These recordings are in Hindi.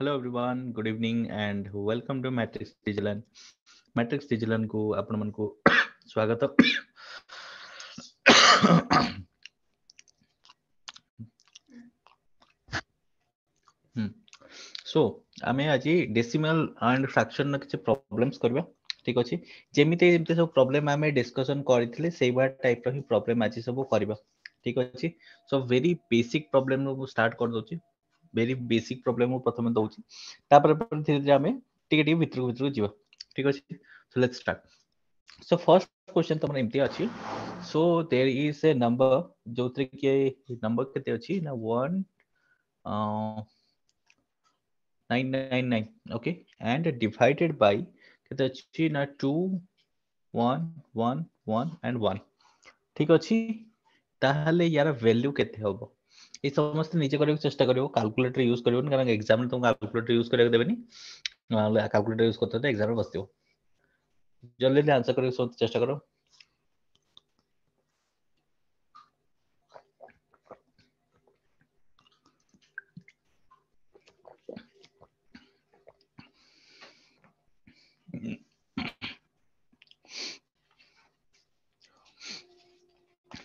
Hello everyone, good evening and welcome to Matrix Digital. Matrix Digital को आपण मन को स्वागत। सो आमे आज डेसिमल एंड फ्रैक्शन किसी प्रॉब्लम्स करबा। ठीक अछि, जेमिते जेमिते सब प्रॉब्लम आमे डिस्कशन करथिले सेही बा टाइप रो ही प्रॉब्लम आज सब करबा। ठीक अछि, सो वेरी बेसिक प्रॉब्लम रो स्टार्ट कर दोची। वेरी बेसिक प्रॉब्लम प्रथम दउची, तापर धीरे धीरे आमे टिके टिके भितर भितर जीवा। ठीक अछि, so let's start. So first question तमर एमती अछि। So there is a number जोतरे के नंबर केते अछि ना 1 999, okay, and divided by केते अछि ना 2 1 1 1 and 1। ठीक अछि, ताहले यार वैल्यू केते हबो ए समस्त नीचे करे चेष्टा करियो। कैलकुलेटर यूज करियो कारण एग्जाम में तुम कैलकुलेटर यूज करे देबेनी, कैलकुलेटर यूज करते तो एग्जाम में बसतियो। जल्दी जल्दी आंसर करियो, सब चेष्टा करो।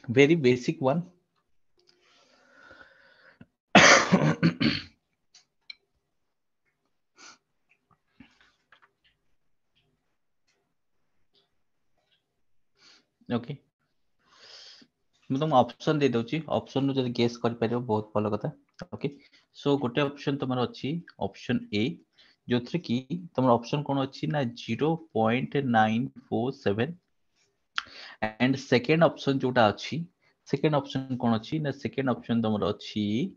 Very basic one. ओके, मैं तुम ऑप्शन दे दोची, ऑप्शन नु जदी गेस कर परियो बहुत भलो कथा। ओके, सो गोटे ऑप्शन तमर अछि ऑप्शन ए, जोथरे की तमर ऑप्शन कोन अछि ना 0.947 एंड सेकंड ऑप्शन जोटा अछि, सेकंड ऑप्शन कोन अछि ना सेकंड ऑप्शन तमर अछि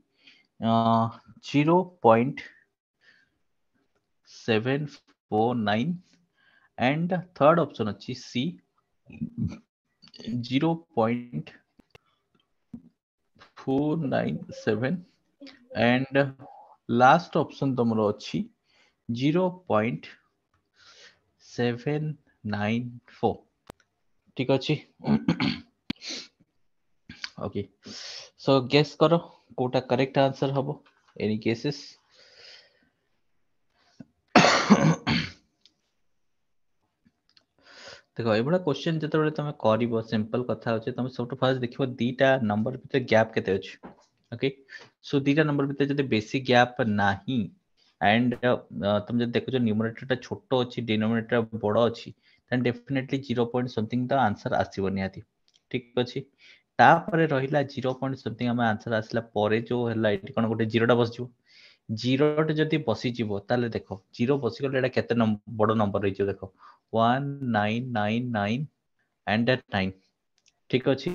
0.749 एंड थर्ड ऑप्शन अछि सी 0.497 एंड लास्ट ऑप्शन तमरो अछि 0.794। ठीक अछि। ओके, सो गेस करो कोटा करेक्ट आंसर हबो एनी केसेस। देखो एबडा क्वेश्चन जतबे तमे करिवो सिंपल कथा होचे, तमे सबटो फास्ट देखिवो दीटा नंबर भीतर गैप केते अछि। ओके, सो दीटा नंबर भीतर जदि बेसिक गैप नाही एंड तुम जब देखो न्यूमरेटर टा छोटो अछि डिनोमिनेटर बड़ो अछि, then definitely 0 point something the answer आसीबो नियाती। ठीक अछि, तापरे रहिला 0 पॉइंट समथिंग हम आंसर आसला परे जो हला एटी कोन गोटे 0 टा बसजिवो। 0 टा जदि बसिजिवो ताले देखो 0 बसी गले एटा केते बड़ो नंबर रहिजो। देखो 1999 एंड 9। ठीक अछि,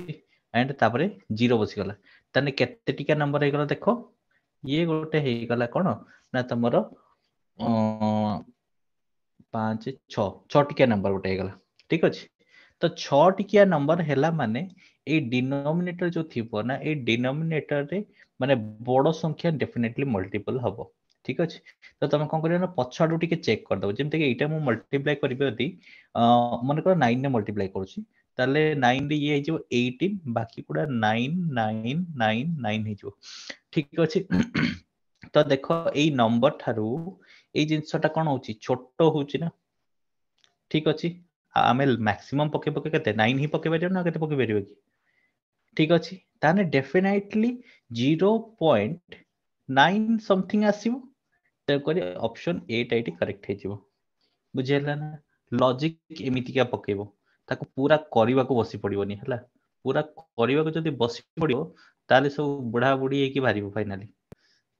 एंड तापरे 0 बसी गला, तने केते टिका नंबर हे गला देखो। ये गोटे हे गला कोन ना तमरो 5 6 6 टिका नंबर गोटे हे गला। ठीक अछि, तो 6 टिकिया नंबर हेला माने ए डिनोमिनेटर जो थिबो ना ए डिनोमिनेटर रे माने बड़ो संख्या डेफिनेटली मल्टीपल हबो। ठीक अछि, तो तमे कोन करियो ना पछाडू टिके चेक कर दबो। जेमते कि एटा मु मल्टीप्लाई करबे यदि मन कर 9 ने मल्टीप्लाई करूची, ताले 9 रे ये हे जो 18, बाकी पूरा 9999 हे जो। ठीक अछि। तो देखो एई नंबर थारू एई जिंसटा कोन होची छोटो होची ना। ठीक अछि, आमे मैक्सिमम पके पके केते 9 ही पके परियो ना केते पके परियो कि। ठीक अछि, ताने डेफिनेटली 0.9 समथिंग आसीबो। ते करे ऑप्शन ए टा एटी करेक्ट हे जिवो। बुझेला ना, लॉजिक एमिति का पकेबो, ताको पूरा करबा को बसी पड़िबोनी हला। पूरा करबा को जदी बसी पड़िबो ताले सब बुढ़ा बुढ़ी हे कि भारिबो फाइनली।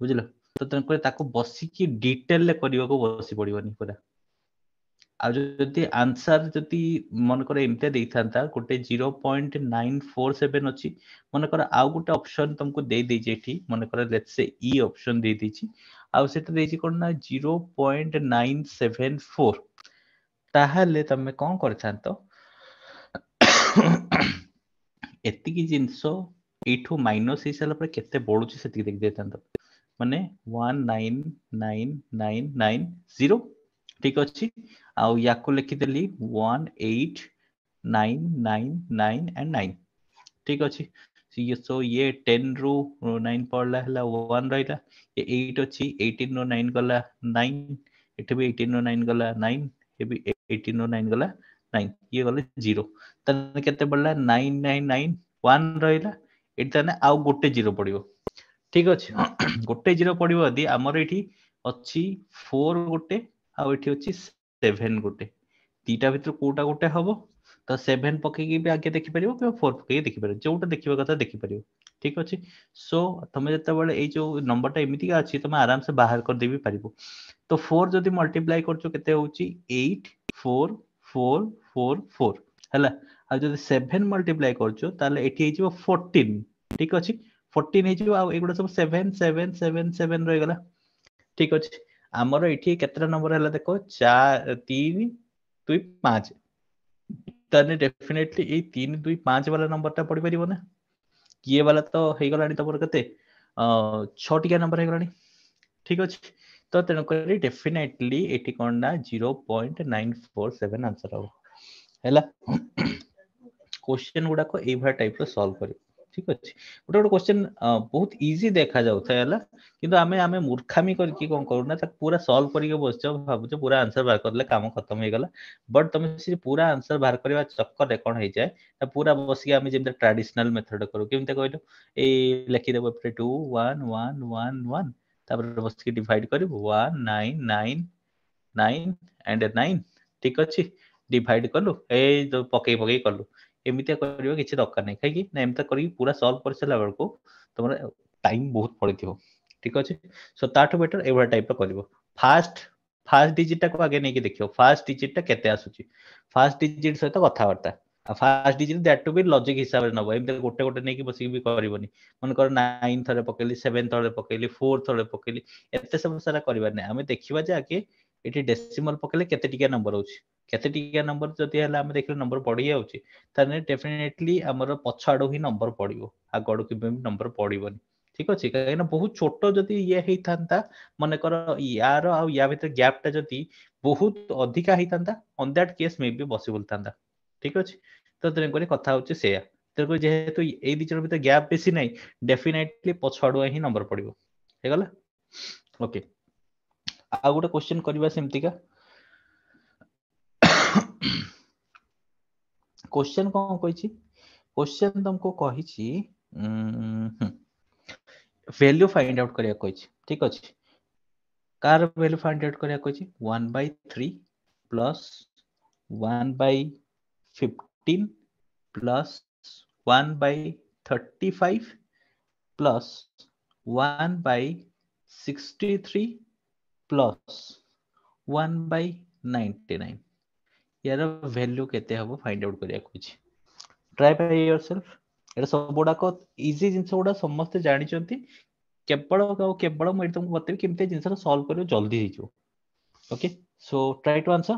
बुझलो, तो तनको ताको बसी की डिटेल ले करबा को बसी पड़िबोनी पूरा। आ जदि आंसर जदि मन करे एमते देइथांता गोटे 0.947 अछि, मन करे आउ गोटे ऑप्शन तुमको दे देजे एठी, मन करे लेट्स से ई ऑप्शन दे दीची, आउ सेटा देइची कोन ना 0.974। ताहले तमे कोन करथांतो एतिकी जिंसो एठू माइनस हे साला पर केते बडुची सेति देख देथांतो, माने 1999990। ठीक अछि, आउ याको लिखि देली 18999 एंड 9। ठीक अछि, सो ये 10 ରୁ 9 पड़ला हला 1 रहिला ये 8 अछि 18 ରୁ 9 गला 9 एठे भी 18 ରୁ 9 गला 9 ये भी 18 ରୁ 9 गला 9 ये गले 0 तने केते पड़ला 999 1 रहिला एटा ने आउ गोटे 0 पड़िबो ठीक अछि गोटे 0 पड़िबो यदि हमर एठी अछि 4 गोटे आ एठी अछि 7 गोटे तीटा भितर कोटा गोटे हबो तो 7 पकेकी भी आगे देखि परिबो कि 4 पकेकी देखि परिबो जोटा देखिबा कथा देखि परिबो ठीक अछि सो तमे जते बेले ए जो नंबरटा एमिति का अछि तमे आराम से बाहर कर देबी परिबो तो 4 जदि मल्टीप्लाई करछो केते होउची 8 4 4 4 4 हला आ जदि 7 मल्टीप्लाई करछो ताले एठी हेजिबो 14 ठीक अछि 14 हेजिबो आ एगुडा सब 7 7 7 7 रहि गला ठीक अछि हमर एठी केतरा नंबर हला देखो 4 3 2 5 ताने डेफिनेटली ए 3 2 5 वाला नंबरटा पड़ी परिबो ना ये वाला तो हे गलानी तमर कते 6 टिका नंबर हे गलानी ठीक अछि तो तेन करी डेफिनेटली एटी कोन ना 0.947 आंसर हो हैला क्वेश्चन गुडा को ए भा टाइप रो सॉल्व करी ठीक अछि गोटे गोटे क्वेश्चन बहुत इजी देखा जाउ था हैला किंतु आमे मूर्खामी करके कोन करू ना त पूरा सॉल्व करी के बसछ भाबुछ पूरा आंसर बाहर करले काम खत्म हे गला बट तुम से पूरा आंसर बाहर करबा चक्कर रे कोन हे जाय त पूरा बसी आमे जेम ट्रेडिशनल मेथड करू केमते कहलो ए लिखि देबो 2 1 1 1 1 तापर बस के डिवाइड करिवो 1 9 9 9 एंड 9 ठीक अछि डिवाइड कलु ए जो पके पके कलु एमितिया करियो किछि दरकार नै काहे कि ना एमता करी पूरा सॉल्व कर सला बेलको तमर टाइम बहुत पड़िथिबो ठीक अछि सो ताठो बेटर एवरा टाइप रो करिवो फास्ट फास्ट डिजिट टा को आगे नै कि देखियो फास्ट डिजिट टा केते आसुची फास्ट डिजिट सहित कथा वार्ता आ first digit that to be logic हिसाब रे नबो एमते गोटे गोटे नै कि बसी भी करबोनी मन कर 9 थरे पकेली 7 थरे पकेली 4 थरे पकेली एते सब सारा करबा नै हमें देखिबा जे आगे एठी डेसिमल पकेले केते टिका नंबर होची केते टिका नंबर जति हला हम देखले नंबर बढ़ी जाउची ताने डेफिनेटली हमर पछाडो ही नंबर पड़िबो आगडो कि नंबर पड़िबोनी ठीक अछि काहे ना बहुत छोटो जति ये हेई थांता माने कर यार आ या भीतर गैप टा जति बहुत अधिका हेई थांता on that case may be possible थांता ठीक अछि तो तेरे कोनी कथा होची सेया तेरे को जेहेतु ए दी जन भीतर गैप बेसी नै डेफिनेटली पछाडो ही नंबर पड़िबो हे गला ओके आ गोटे क्वेश्चन करबा सेमति का क्वेश्चन कौन कहिछि क्वेश्चन तुमको कहिछि वैल्यू फाइंड आउट करिया कहिछि ठीक अछि कार वैल्यू फाइंड आउट करिया कहिछि 1/3 प्लस 1/15 प्लस 1/35 प्लस 1/63 प्लस 1/99 यार वैल्यू केते हबो फाइंड आउट करिया कहिछि ट्राई बाय योरसेल्फ एटा सब गुडा को इजी जिंस गुडा समस्त जानि चंती केवल मैं तुमको बतेबी केमते जिंस सॉल्व करियो जल्दी हे जो okay so try to answer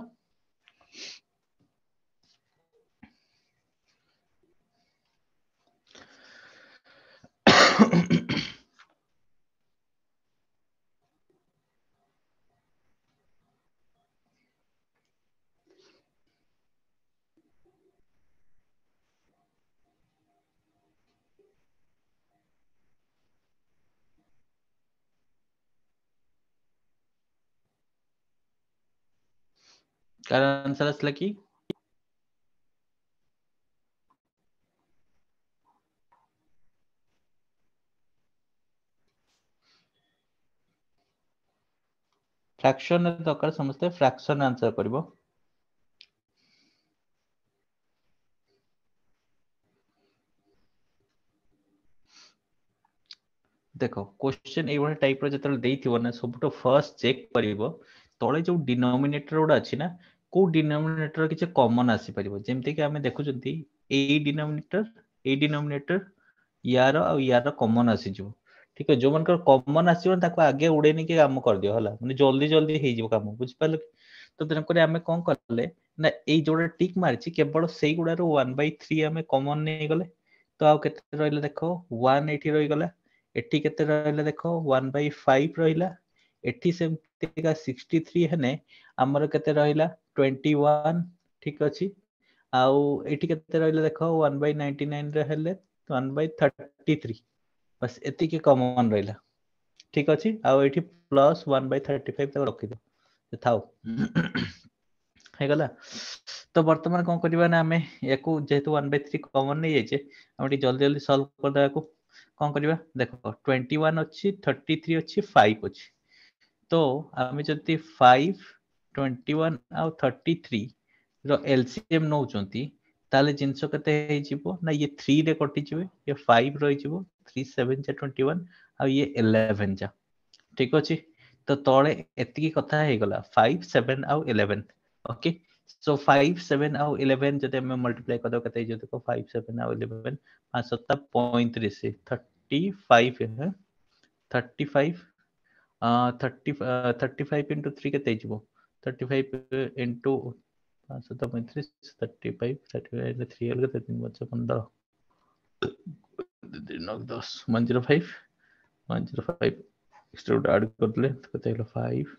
कार आंसर असला की फ्रैक्शन दरकार समझते फ्रैक्शन आंसर करबो देखो क्वेश्चन ए टाइप रो जतल देइथिबो ना सबटो फर्स्ट चेक करिवो तळे जो डिनोमिनेटर उडा अछि ना को डिनोमिनेटर किछ कॉमन आसी परिबो जेमते कि हमें देखुचंती ए डिनोमिनेटर यार आ यार कॉमन आसी जो ठीक है जो मन कर कॉमन आसी ताको आगे उड़ेनी के काम कर दियो हला माने जल्दी जल्दी हे जिवो काम बुझ पाले तो तेन करे हमें कोन करले ना ए जोडा टिक मारछि केवल सेई गुडा रो 1/3 हमें कॉमन नै गले तो आ केते रहले देखो 1 एठी रहि गला एठी केते रहले देखो 1/5 रहिला एठी सेमतिका 63 हने हमर केते रहिला 21 ठीक अछि आउ एठी केते रहले देखो 1/99 रे हेले 1/33 बस एतिकी कॉमन रहिला ठीक अछि आ एठी प्लस 1/35 तक रखि दो थाउ है गला तो वर्तमान कोन करबा ना हमें याकू जेहेतु 1/3 कॉमन नहीं जाइछे हम जल्दी जल्दी सॉल्व कर दे याकू कोन करबा देखो 21 अछि 33 अछि 5 अछि तो आमे जति 5 21 आ 33 रो एलसीएम नौ चंती ताले जिंस कते हे जिवो ना ये 3 रे कटि जिवे ये 5 रहि जिवो 3 7 जा 21 आ ये 11 जा ठीक अछि तो तळे एतिकी कथा हे गला 5 7 आ 11 ओके सो 5 7 आ 11 जते हम मल्टीप्लाई कर दो कते जो देखो 5 7 आ 11 5 7 35 से 35 है 35 35 into 3 के तेज वो 35 into 535 35 into 3 अलग 3 बच्चा 15 10 105 105 एक्स्ट्रा ऐड कर ले तो कते हलो 5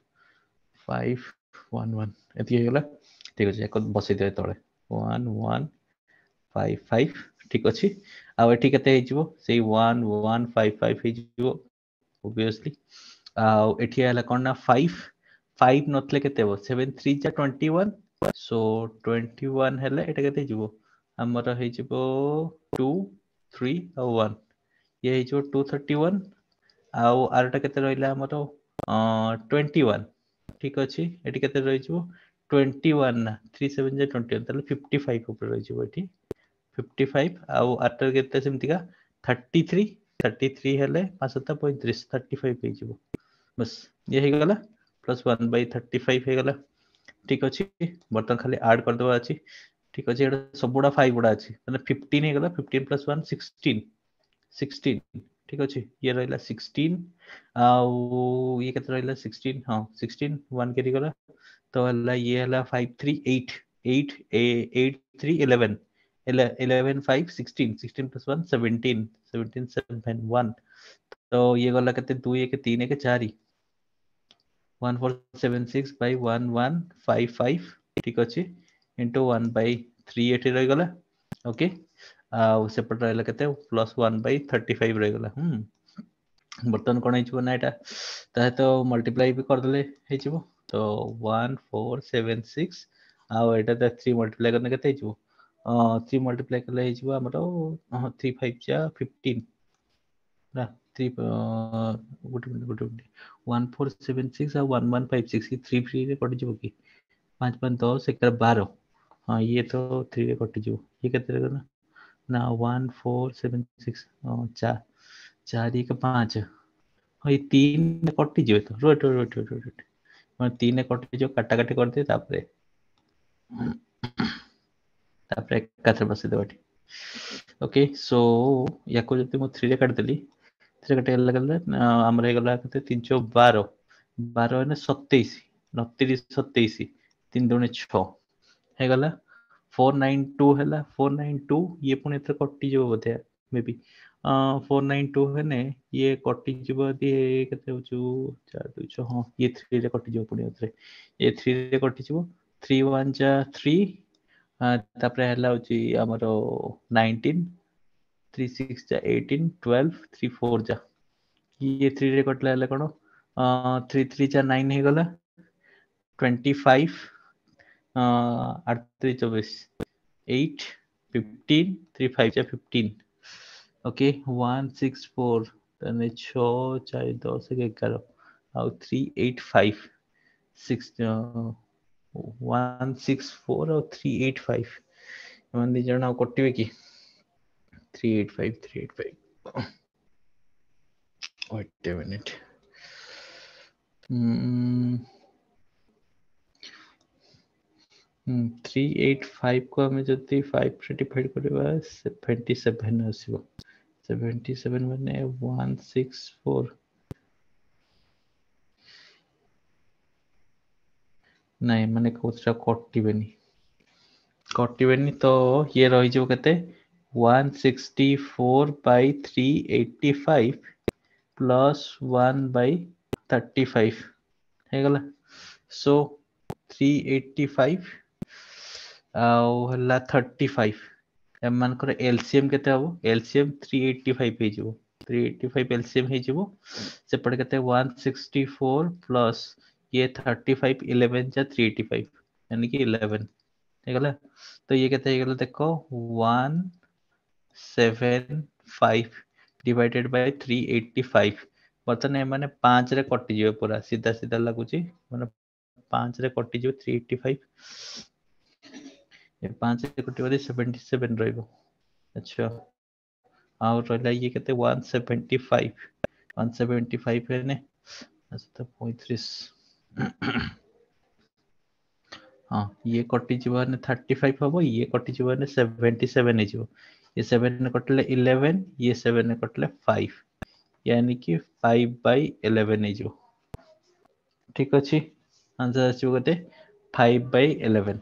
5 1 1 एती हेगला ठीक अछि एक बसै दे तळे 1 1 5 5 ठीक अछि आ एठी कते हे जिवो सेही 1 1 5 5 हे जिवो obviously एठी आला कोन ना 5 5 नथले केते हो 7 3 जा 21 सो 21 हेले एटा केते जिवो हमर हे जिवो 2 3 और 1 ये हे जिवो 231 आउ आरटा केते रहिला हमर 21 ठीक अछि एठी केते रहि जिवो 21 ना 3 7 जा 21 ताले 55 ऊपर रहि जिवो एठी 55 आउ आरटा केते सेमतिका 33 33 हेले 5 7 35 35 हे जिवो बस ये हे गला प्लस 1/35 हे गला ठीक अछि बर्तन खाली ऐड कर दवा अछि ठीक अछि एटा सबुडा 5 गुडा अछि मतलब 15 हे गला 15 प्लस 1 16 16 ठीक अछि ये रहला 16 आउ ये केते रहला 16 हां 16 1 केरी गला तो हला ये हला 5 3 8 8 8 3 11 11 5 16 16 plus 1 17 17 7 1 तो ये गला केते 2 1 3 1 4 1476 by 1155 ठीक अछि into 1 by 3 एठी रहि गला ओके आ सेपट रहला केते प्लस 1 by 35 रहि गला बर्तन कोन हिचबो ना एटा ता तो मल्टीप्लाई भी कर देले हिचबो तो 1476 आ एटा त 3 मल्टीप्लाई करने केते हिचबो 3 मल्टीप्लाई करले हिचबो हमरो 3 5 जा 15 ना 3 गुड 1476 और 1156 की 3 फ्री रे कटि जिवो की 5 5 10 एक 12 हाँ ये तो 3 रे कटि जिवो ये केते रे ना ना 1476 चार 4 1 5 हाँ ये 3 कटि जिवो तो रोट मैं 3 कटि जिवो काटा काटी कर दे तापरे एकाथरे बसे देबा ओके सो याको जति मो 3 रे काट देली 3 काटे गला हमर हे गला कते 312 12 ने 27 29 27 3 दुने 6 हे गला 492 हैला 492 ये पुणे एते कटि जो बोधे मे बी 492 है ने ये कटि जीव दी केते होचु 4 2 6 हां ये 3 रे कटि जो पुणे एते ये 3 रे कटि जीव 3 1 जा 3 तापरे हैला होची हमरो 19 3 6 जा 18 12 3 4 जा ये 3 रे कटला हैला कोन 3 3 जा 9 हे गला 25 8 3 24 8 15 3 5 जा 15 ओके 164 तने 6 4 10 11 ଆଉ 385 6 164 ଆଉ 385 ଏମାନେ ଦି ଜଣ ଆଉ କଟିବେ କି 385 wait a minute 385 को हमें जति 5 से डिवाइड करबा 77 आसीबो 77 माने 164 नहीं माने कोसरा कटिबेनी तो ये रही जो केते 164 by 385 plus 1 by 35 हे गला सो 385 आउ हला 35 एमानकर एलसीएम केते हबो एलसीएम 385 हे जिवो 385 एलसीएम हे जिवो सेपटे केते 164 प्लस ये 35 11 जा 385 यानी कि 11 ठीक है तो ये केते हे गेलो देखो 175 डिवाइडेड बाय 385 बर्तन एमाने 5 रे कटि जिवो पूरा सीधा सीधा लागुची माने 5 रे कटि जिवो 385 ये 5 रे कटि बदे 77 रहइबो अच्छा और रहला ये केते 175 175 है ने अच्छा 35 हाँ ये कटि जीवा ने 35 हबो ये कटि जीवा ने 77 हे जीवो ये 7 ने कटले 11 ये 7 ने कटले 5 यानी कि 5/11 हे जीवो ठीक अछि आंसर आछियो गते 5/11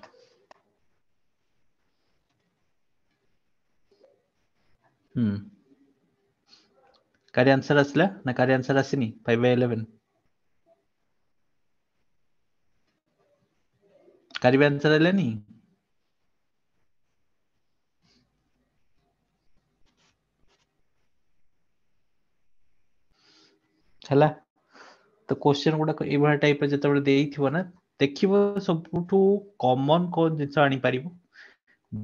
कार्य आंसर आसला ना कार्य आंसर आसिनी 5/11 कार्य आंसर आलेनी हला तो क्वेश्चन गुडा एभा टाइप जते बेले देइथिबो ना देखिबो सबठू कॉमन को जिंस आनी पारिबो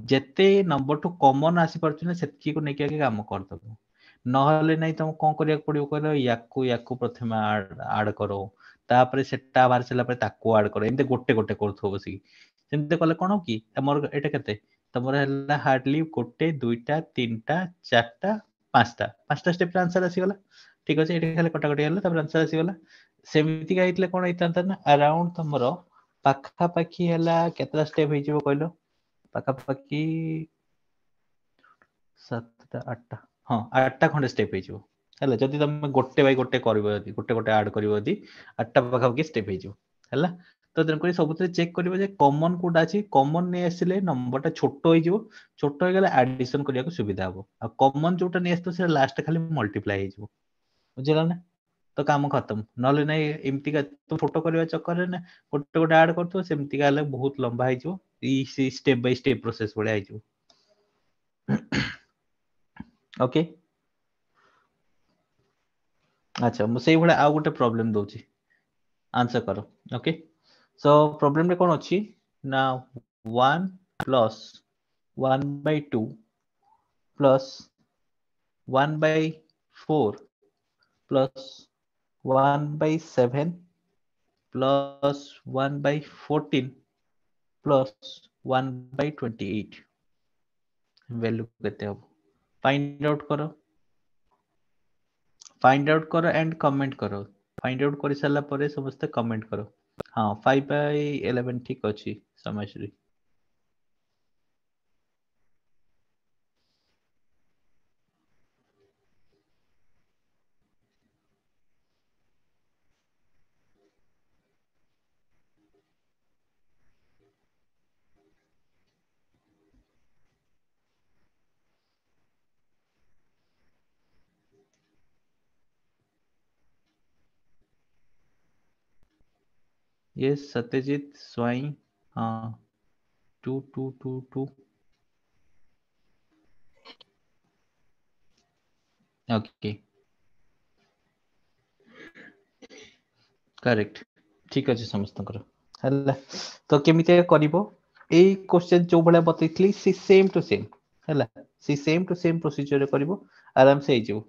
जेते नंबर टू कॉमन आसी परछ ना सेतकी को नेकी आगे काम कर दबो नहले नहीं तुम कौन करिया पड़ियो कहलो याकू प्रथमे ऐड करो तापर सेटा बाहर चला पर ताकू ऐड करो एमते गोटे गोटे करथो बसी सेमते कले कोन की हमर एटा केते तमर हला हार्डली गोटे दुईटा तीनटा चारटा पांचटा स्टेप आंसर आसी गला ठीक अछि एटा खाली कटाकटी हला तापर आंसर आसी गला सेमिति गाइतले कोन हेतांता ना अराउंड तमरो पाखा पाखी हला केतरा स्टेप हे जिवो कहलो पाखा पाखी 7टा 8टा हाँ 8टा खंडे स्टेप हे जिवो हला जदि तमे गोटे बाय गोटे करबो जदि गोटे गोटे ऐड करबो जदि 8टा पाखा पाखी स्टेप हे जिवो हला तो तेन करी सबुतरे चेक करबो जे कॉमन कोडा अछि कॉमन ने आसिले नंबरटा छोटो हो जिवो छोटो हो गेले एडिशन करिया को सुविधा हबो आ कॉमन जोटा ने आस्तो से लास्ट खाली मल्टीप्लाई हे जिवो बुझिला ना तो काम खत्म नले नहीं एमती का तो छोटो करबा चक्कर रे ना गोटे गोटे ऐड करथो सेमती का बहुत लंबा हे जिवो ई स्टेप बाय स्टेप प्रोसेस बढिया हे जिवो ओके अच्छा मु सेही भले आ गोटे प्रॉब्लम दोची आंसर करो ओके सो प्रॉब्लम रे कोन अछि ना 1 plus 1/2 plus 1/4 plus 1/7 plus 1/14 plus 1/28 value केते हो फाइंड आउट करो एंड कमेंट करो फाइंड आउट कर सारा पर समस्त कमेंट करो हाँ 5/11 ठीक अच्छी समझ ये सत्यजीत स्वाई हाँ 2222 ओके करेक्ट ठीक अच्छे समस्त है तो केमिति करिवो एई क्वेश्चन जो भले बतैथली सी सेम टू सेम है सी सेम टू सेम प्रोसीजर करिवो आराम से हो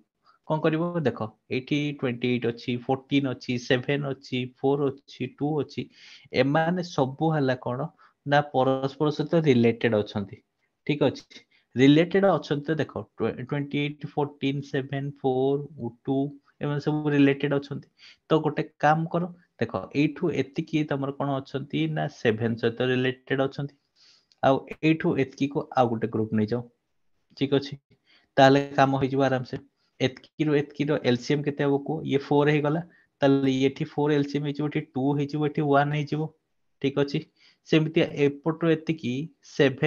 कौन करिवो देखो एठी 28 अछि 14 अछि 7 अछि 4 अछि 2 अछि एमाने सबु हला कोन ना परस्पर सहित रिलेटेड अछंती ठीक अछि रिलेटेड अछंती देखो 28 14 7 4 2 एमाने सब रिलेटेड अछंती तो गोटे काम करो देखो एठू एतिकी तमर कोन अछंती ना 7 सहित रिलेटेड अछंती आ एठू एतिकी को आ गोटे ग्रुप नै जाओ ठीक अछि ताले काम होई जबो आराम से एतकी रो एलसीएम केते हबो को ये 4 हे गला ताले एठी 4 एलसीएम हे जबो एठी 2 हे जबो एठी 1 हे जबो ठीक अछि सेमति एपटो एतिकी 7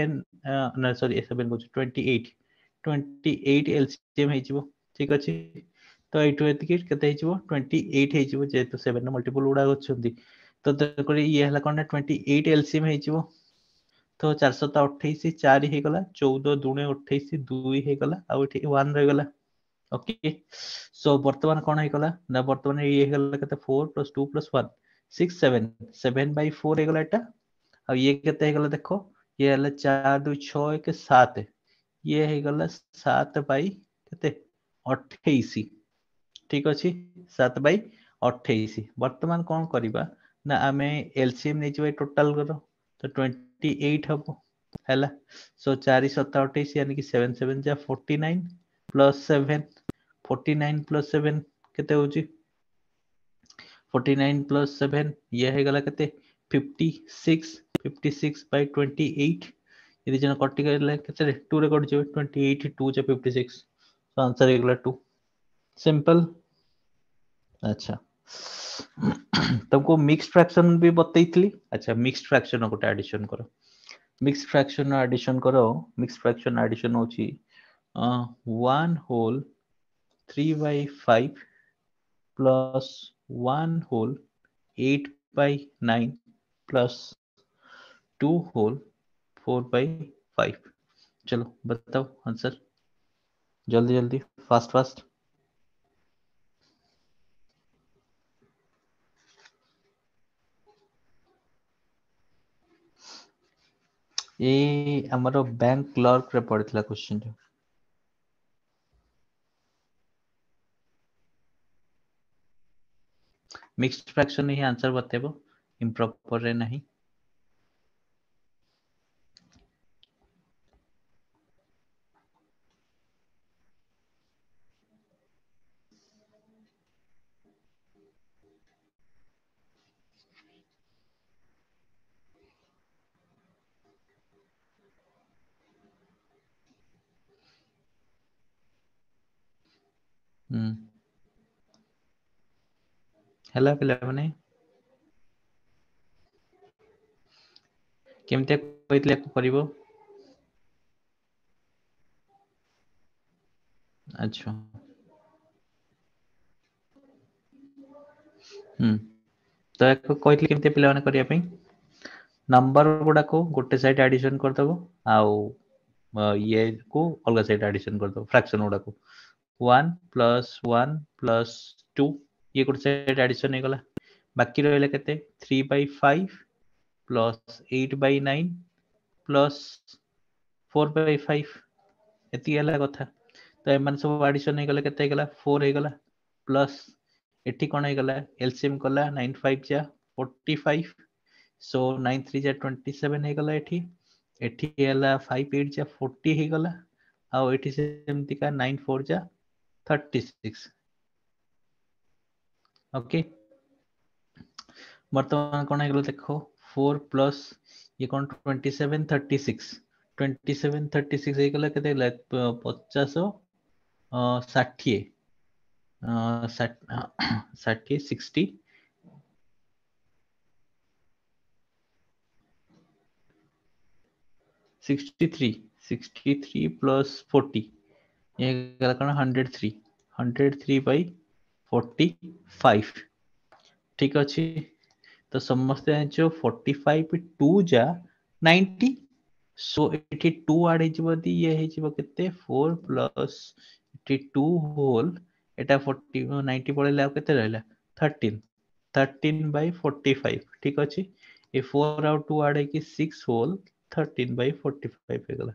ना सॉरी 7 को 28 एलसीएम हे जबो ठीक अछि तो एठू एतिकी केते हे जबो 28 हे जबो जे तो 7 मल्टीपल उडा गछंती तो ये हला कोन 28 एलसीएम हे जबो तो 428 4 हे गला 14 दुणे 28 2 हे गला आ एठी 1 रह गला ओके सो वर्तमान कोन हे गला ना वर्तमान ये हे गला कते 4 + 2 + 1 6 7 7/4 हे गला एटा आ ये कते हे गला देखो ये हला 4 2 6 1 7 ये हे गला 7 बाई कते 28 ठीक अछि 7 बाई 28 वर्तमान कोन करिबा ना आमे एलसीएम नै जबै टोटल करो तो 28 हबो हैला सो 4 7 28 यानी कि 7 7 जा 49 प्लस 7 49 प्लस 7 केते होची 49 प्लस 7 ये है गला केते 56 56 बाय 28 यदि जन कटि गले केते 2 रे कटि जेबे 28 2 जा 56 तो आंसर है गला 2 सिंपल अच्छा तुमको मिक्स्ड फ्रैक्शन भी बतैतली अच्छा मिक्स्ड फ्रैक्शन को एडिशन करो मिक्स्ड फ्रैक्शन एडिशन करो मिक्स्ड फ्रैक्शन एडिशन होची 1 whole 3/5 plus 1 whole 8/9 plus 2 whole 4/5 चलो बताओ आंसर जल्दी जल्दी फास्ट फास्ट ये हमरो बैंक क्लर्क रे पड़ितला क्वेश्चन जो मिक्स्ड फ्रैक्शन ही आंसर बतेबो इम्प्रॉपर रे नहीं हैला पिला माने केमते कहितले को करिवो अच्छा तो एको कहितले केमते पिला माने करिया पई नंबर गुडा को गोटे साइड एडिशन कर दबो आउ ये को अलग साइड एडिशन कर दो फ्रैक्शन गुडा को 1 + 1 + 2 ये गोटे साइड एडिशन हे गला बाकी रहले केते 3/5 प्लस 8/9 प्लस 4/5 एति गला कथा तो एमन सब एडिशन हे गला केते हे गला 4 हे गला प्लस एठी कोन हे गला एलसीएम कला 9 5 जा 45 सो 9 3 जा 27 हे गला एठी एठी हला 5 8 जा 40 हे गला आ एठी सेमति का 9 4 जा 36 ओके वर्तमान कोन हे गला देखो 4 प्लस ये कोन 27 36 27 36 हे गला केते 50 60 60 60 63 63 प्लस 40 ये गला कण 103 103/45 ठीक अछि तो समस्त जो 45 2 जा 90 सो एठी 2 आड हे जिवो दी ये हे जिवो केते 4 प्लस एठी 2 होल एटा 40 90 पळेला केते रहला 13 13/45 ठीक अछि ए 4 आउ 2 आड कि 6 होल 13/45 हे गला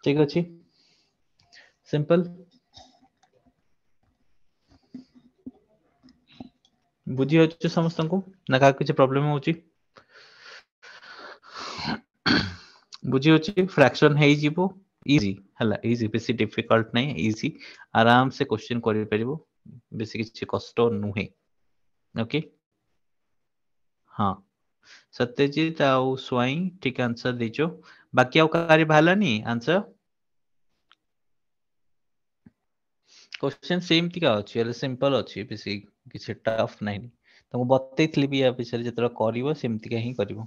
ठीक अछि सिंपल बुझी होछ समस्त को ना का कुछ प्रॉब्लम होची बुझी होची फ्रैक्शन हे जीवो इजी हला इजी बेसी डिफिकल्ट नहीं इजी आराम से क्वेश्चन करि परिबो बेसी किछि कष्ट नुहे ओके हाँ सत्यजीत आउ स्वयं ठीक आंसर दीचो बाकी आउ कारी भालानी आंसर क्वेश्चन सेम टिका अछि एले सिंपल अछि बेसी किछि टफ नाही तुमको बतैतली भी या विषय जतरा करिवो सेमतिका ही करिवो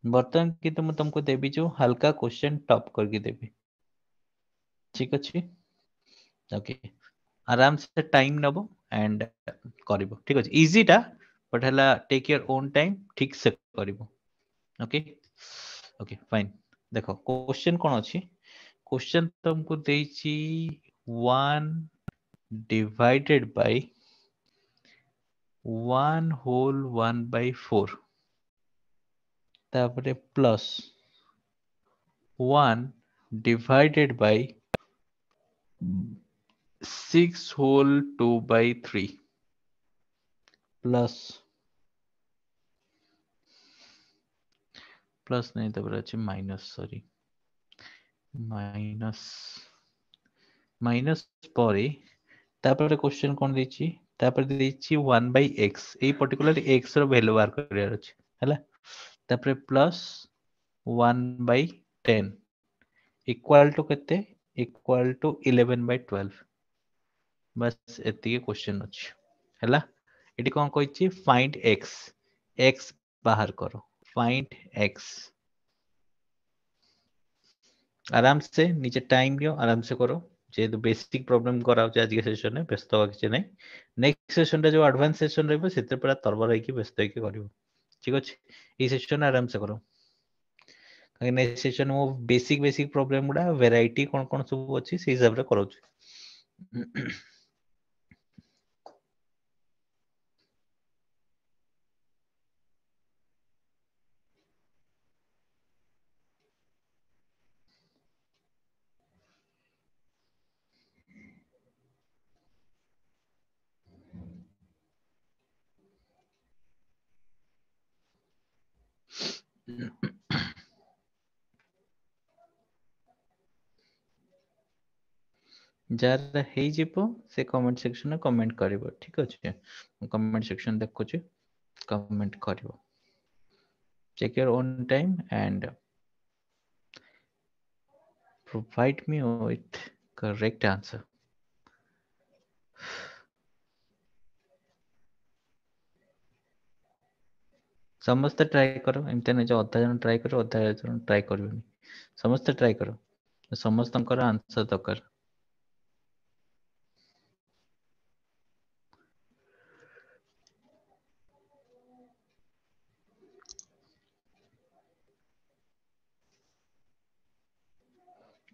बर्तन कि तो तुमको देवी जो हल्का क्वेश्चन टॉप करके देवी ठीक अच्छे ओके आराम से टाइम नबो एंड करिवो ठीक अछि इजी टा बट हला टेक योर ओन टाइम ठीक से करिवो ओके ओके फाइन देखो क्वेश्चन कोन अछि क्वेश्चन तुमको देछि 1 divided by 1 whole 1 by 4 तापरे plus 1 divided by 6 whole 2 by 3 plus plus नहीं तापरे अछि माइनस सॉरी माइनस माइनस परे तापरे क्वेश्चन कोन देछि तापरे देछि 1 by x a particular x रो वैल्यू बार करियार अछि हला तापरे प्लस 1 by 10 इक्वल टू केते इक्वल टू 11 by 12 बस एति के क्वेश्चन अछि हला एटी कोन कहछि फाइंड x x बाहर करो फाइंड x आराम से नीचे टाइम दियो आराम से करो जेहेतु बेसिक प्रॉब्लम कराओ आज के सेशन में व्यस्त होगा किसी नहीं नेक्स्ट सेशन रे जो एडवांस सेशन रहबो सेते पूरा तरबर होइकी व्यस्त होइकी करिवो ठीक अछि ई सेशन आराम से करो कहीं नेक्स्ट सेशन में बेसिक बेसिक प्रॉब्लम गुडा वैरायटी कोन कोन सब अछि से हिसाब रे करो जार हे जिवो से कमेंट सेक्शन में कमेंट करिवो ठीक अछि कमेंट सेक्शन देखो छी comment करिवो check your own time and provide me with correct answer समस्त ट्राई करो एमते नहीं जो अधा जन ट्राई करो अधा जन ट्राई करबेनी समस्त ट्राई करो समस्तंकर आंसर दरकार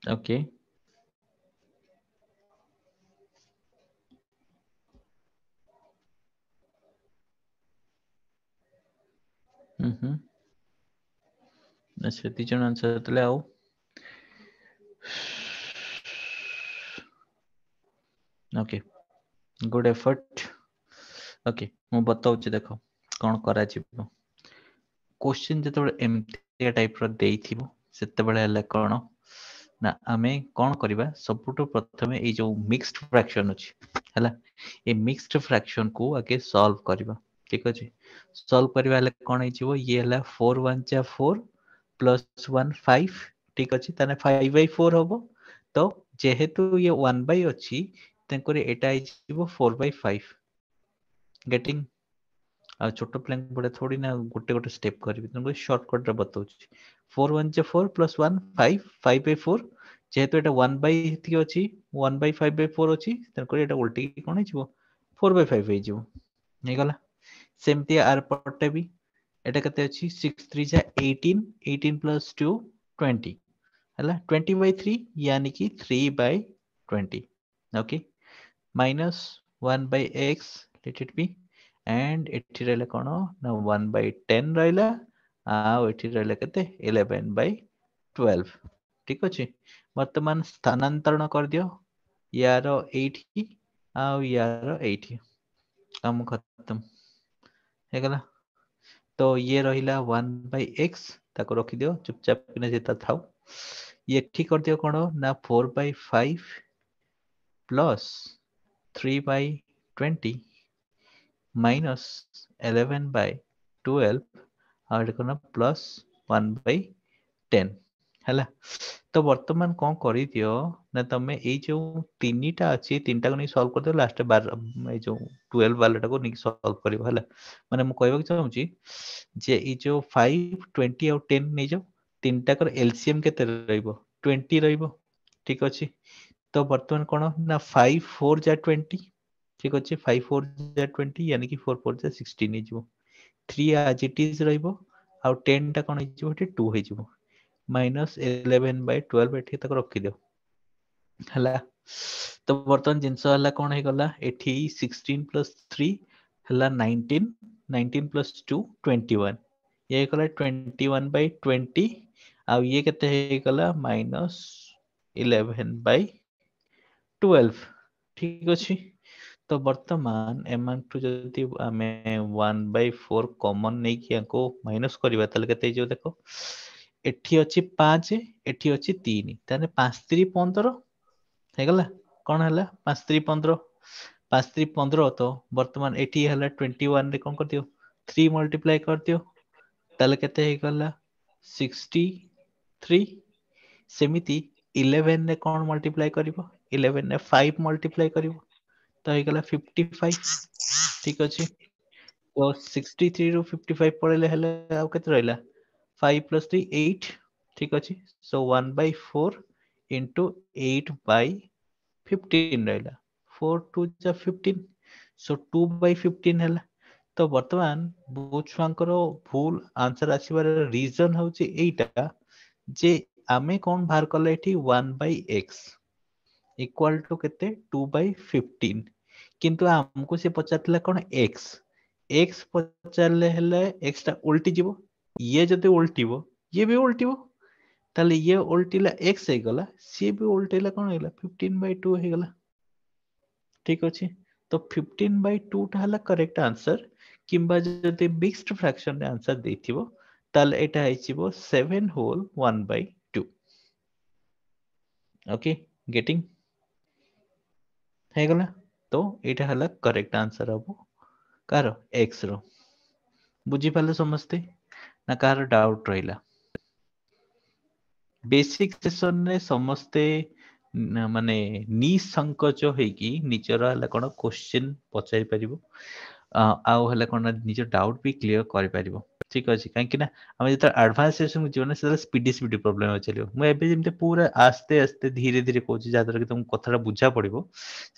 ओके अच्छा 3 जन आंसर तले आओ ओके गुड एफर्ट ओके मु बताउछि देखो कोन करा छिबो क्वेश्चन जते एमती टाइप रो देइथिबो सेते बेले हले कोन ना आमे कोन करिबा सबुटो प्रथमे ए जो मिक्स्ड फ्रैक्शन अछि हला ए मिक्स्ड फ्रैक्शन को आगे सॉल्व करिबा ठीक अछि सॉल्व करिबा हले कोन हे छिबो ये हला 4 1 जा 4 प्लस 1 5 ठीक अछि तने 5 by 4 होबो तो जेहेतु ये 1 by अछि तेनकोरे एटा हे छिबो 4 by 5 गेटिंग आ छोटो प्लान बड़े थोड़ी ना गोटे गोटे स्टेप करबी तुमको शॉर्टकट रे बताउछि 4 1 जे 4 प्लस 1 5 5 by 4 जेहेतु एटा 1 by थी अछि 1 by 5 by 4 अछि तेनकोरे एटा उल्टी कोन हे छिबो 4 by 5 हे जिवो नै गला सेमती आर पटे भी एटा कते अछि 6 3 जा 18 18 plus 2 20 हला 20 by 3 यानी कि 3 by 20 okay minus 1 by x let it be and एठी रहले कोन ना 1 by 10 रहला आ एठी रहले कते 11 by 12 ठीक अछि वर्तमान स्थानांतरण कर दियो यार 8 आ यार 8 काम खत्म हे गला तो ये रहिला 1 by x ताको रखि दियो चुपचाप किना जेता थाओ ये ठीक कर दियो कोन ना 4 by 5 plus 3 by 20 minus 11 by 12 और कोन प्लस 1 by 10 हला तो वर्तमान कोन करि दियो ना तमे ए जो तीनटा अछि तीनटा को नै सॉल्व कर दियो लास्ट 12 ए जो 12 वाला को नै सॉल्व करियो हला माने मु कहबा के चाहूची जे ई जो 5 20 और 10 नै जो तीनटा कर एलसीएम केते रहइबो 20 रहइबो ठीक अछि तो वर्तमान कोन ना 5 4 जा 20 ठीक अच्छे 5 4 20 यानी कि 4 4 16 हो 3 as it is रहिबो आ 10 टा कोन हो 2 हो माइनस 11 by 12 एठी तक रखि दियो हला तो बर्तन जिंस हला कोन हे गला एठी 16 plus 3 हला 19 19 plus 2 21 ये कला 21 by 20 आ ये केते हे गला माइनस 11 by 12 ठीक अछि तो वर्तमान एमान टू जदि आमे 1 by 4 कॉमन नै कि को माइनस करबा तले केते जो देखो एठी अछि 5 एठी अछि 3 ताने 5 3 15 हे गला कोन हला 5 3 15 5 3 15 तो वर्तमान एठी हला 21 रे कोन कर दियो 3 मल्टीप्लाई कर दियो तले केते हे गला 63 सेमिति 11 ने कोन मल्टीप्लाई करिवो 11 ने 5 मल्टीप्लाई करिवो तो हे गला 55 ठीक अछि तो 63 रो 55 पड़ेले हेले आ केते रहला 5 plus 3 8 ठीक अछि सो 1 by 4 into 8 by 15 रहला 4 2 जा 15 सो 2 by 15 हैला तो वर्तमान बुछुआंकर भूल आंसर आसीबार रीजन होची एटा जे आमे कोन बाहर कले एठी 1 by x इक्वल टू केते 2 by 15 किंतु हमको से पचारतला कोन x x पचारले हेले x टा उल्टी जीवो ये जते उल्टीबो ये भी उल्टीबो ताले ये उल्टीला x हे गला सी भी उल्टीला कोन हेला 15 by 2 हे गला ठीक अछि तो 15 by 2 टा हला करेक्ट आंसर किंबा जते मिक्स्ड फ्रैक्शन रे आंसर देथिबो ताले एटा आइचिबो 7 whole 1 by 2 ओके गेटिंग हे गला तो एटा हला करेक्ट आंसर हबो कार x रो बुझी पाले समझते ना कार डाउट रहिला बेसिक सेशन रे समस्ते माने निसंकोच होइकी निजर हला कोन क्वेश्चन पचारि परिबो आउ हला कोन निज डाउट भी क्लियर करि परिबो ठीक अछि काहे कि ना हम जत एडवांस सेशन जीवन से स्पीडी स्पीडी प्रॉब्लम चलियो मु एबे जेमते पूरा आस्ते आस्ते धीरे धीरे कहूची जादर कि तुम कथाटा बुझा पड़िबो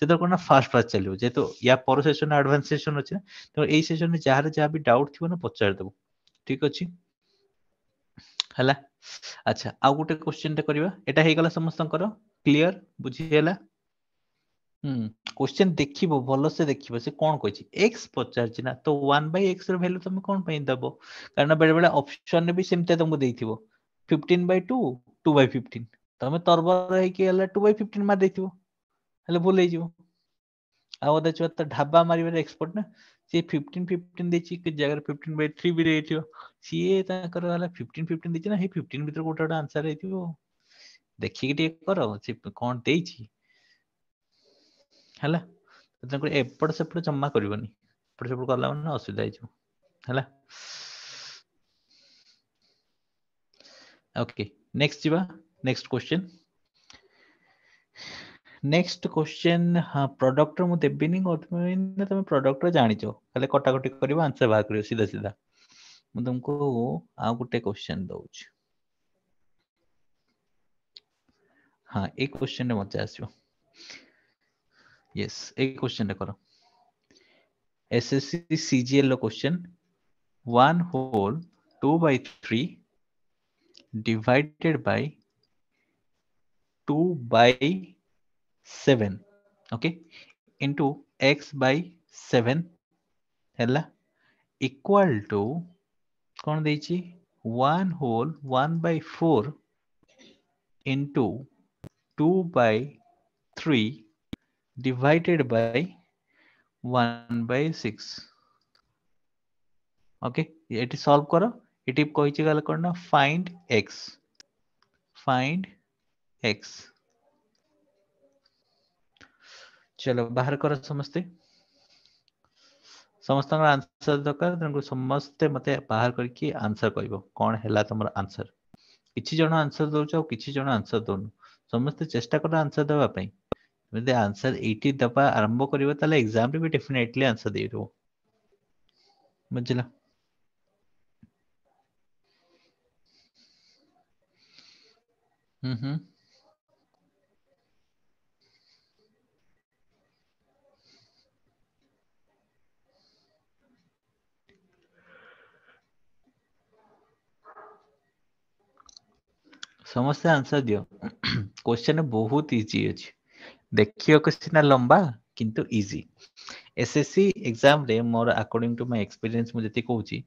सेतर कोन फास्ट फास्ट चलियो जेतो या पर सेशन एडवांस सेशन अछि तो एई सेशन में जहार जहा भी डाउट थिबो ना पचार देबो ठीक अछि हला अच्छा आउ गोटे क्वेश्चन टे करबा एटा हे गला समस्तंकर क्लियर बुझी गेला क्वेश्चन देखिबो भलो से देखिबो से कोन कहछि x पचारछि ना तो 1 by x रो वैल्यू तुम कोन पई दबो कारण बेले बेले ऑप्शन ने भी सेमते तुमको देथिबो 15 by 2 2 by 15 तमे तरबर है कि हला 2 by 15 मार देथिबो हले भूल हे जिवो आ ओदा छ त ढाबा मारिबार एक्सपर्ट ना से 15 15 देछि कि जगह 15 by 3 भी रहथियो सीए ताकर हला 15 15 देछि ना हे 15 भीतर गोटा आंसर हेतिबो देखि कि टे करो से कोन देछि ହେଲା ତେଣୁକରି ଏପଟ ସେପଟ ଜମା କରିବନି ଏପଟ ସେପଟ କଲା ମାନେ ଅସୁବିଧା ହେଇଯିବ ହେଲା ଓକେ ନେକ୍ସଟ ଯିବା ନେକ୍ସଟ କ୍वेश्चन नेक्स्ट क्वेश्चन हाँ प्रोडक्ट मु देबिनी ना तुम प्रोडक्ट जानिचो खाली कटाकटी करिवो आंसर बाहर करिवो सीधा सीधा मु तुमको आ गुटे क्वेश्चन दउछ हाँ एक क्वेश्चन ने मजा आसियो यस एक क्वेश्चन रे करो SSC CGL low question 1 whole 2 by 3 divided by 2 by 7 okay into x by 7 ହେଲା equal to कौन देछि 1 whole 1 by 4 into 2 by 3 divided by 1 by 6 okay eighty solve करो एटी कहिछि गल करना फाइंड x चलो बाहर करो समस्ते समस्त आंसर दरकार तेणु समस्ते मते बाहर करके आंसर कहबो कौन हैला तमर आंसर किछि जण आंसर दउछ और किछि जण आंसर दोनु समस्ते चेष्टा करो आंसर देबा पई यदि आंसर 80 दबा आरंभ करिवो ताले एग्जाम रे भी डेफिनेटली आंसर देइरो बुझला हम्म समस्त आंसर दियो क्वेश्चन बहुत इजी अछि देखियो सिना लंबा किंतु इजी एसएससी एग्जाम रे मोर अकॉर्डिंग टू माय एक्सपीरियंस मु जति कहूची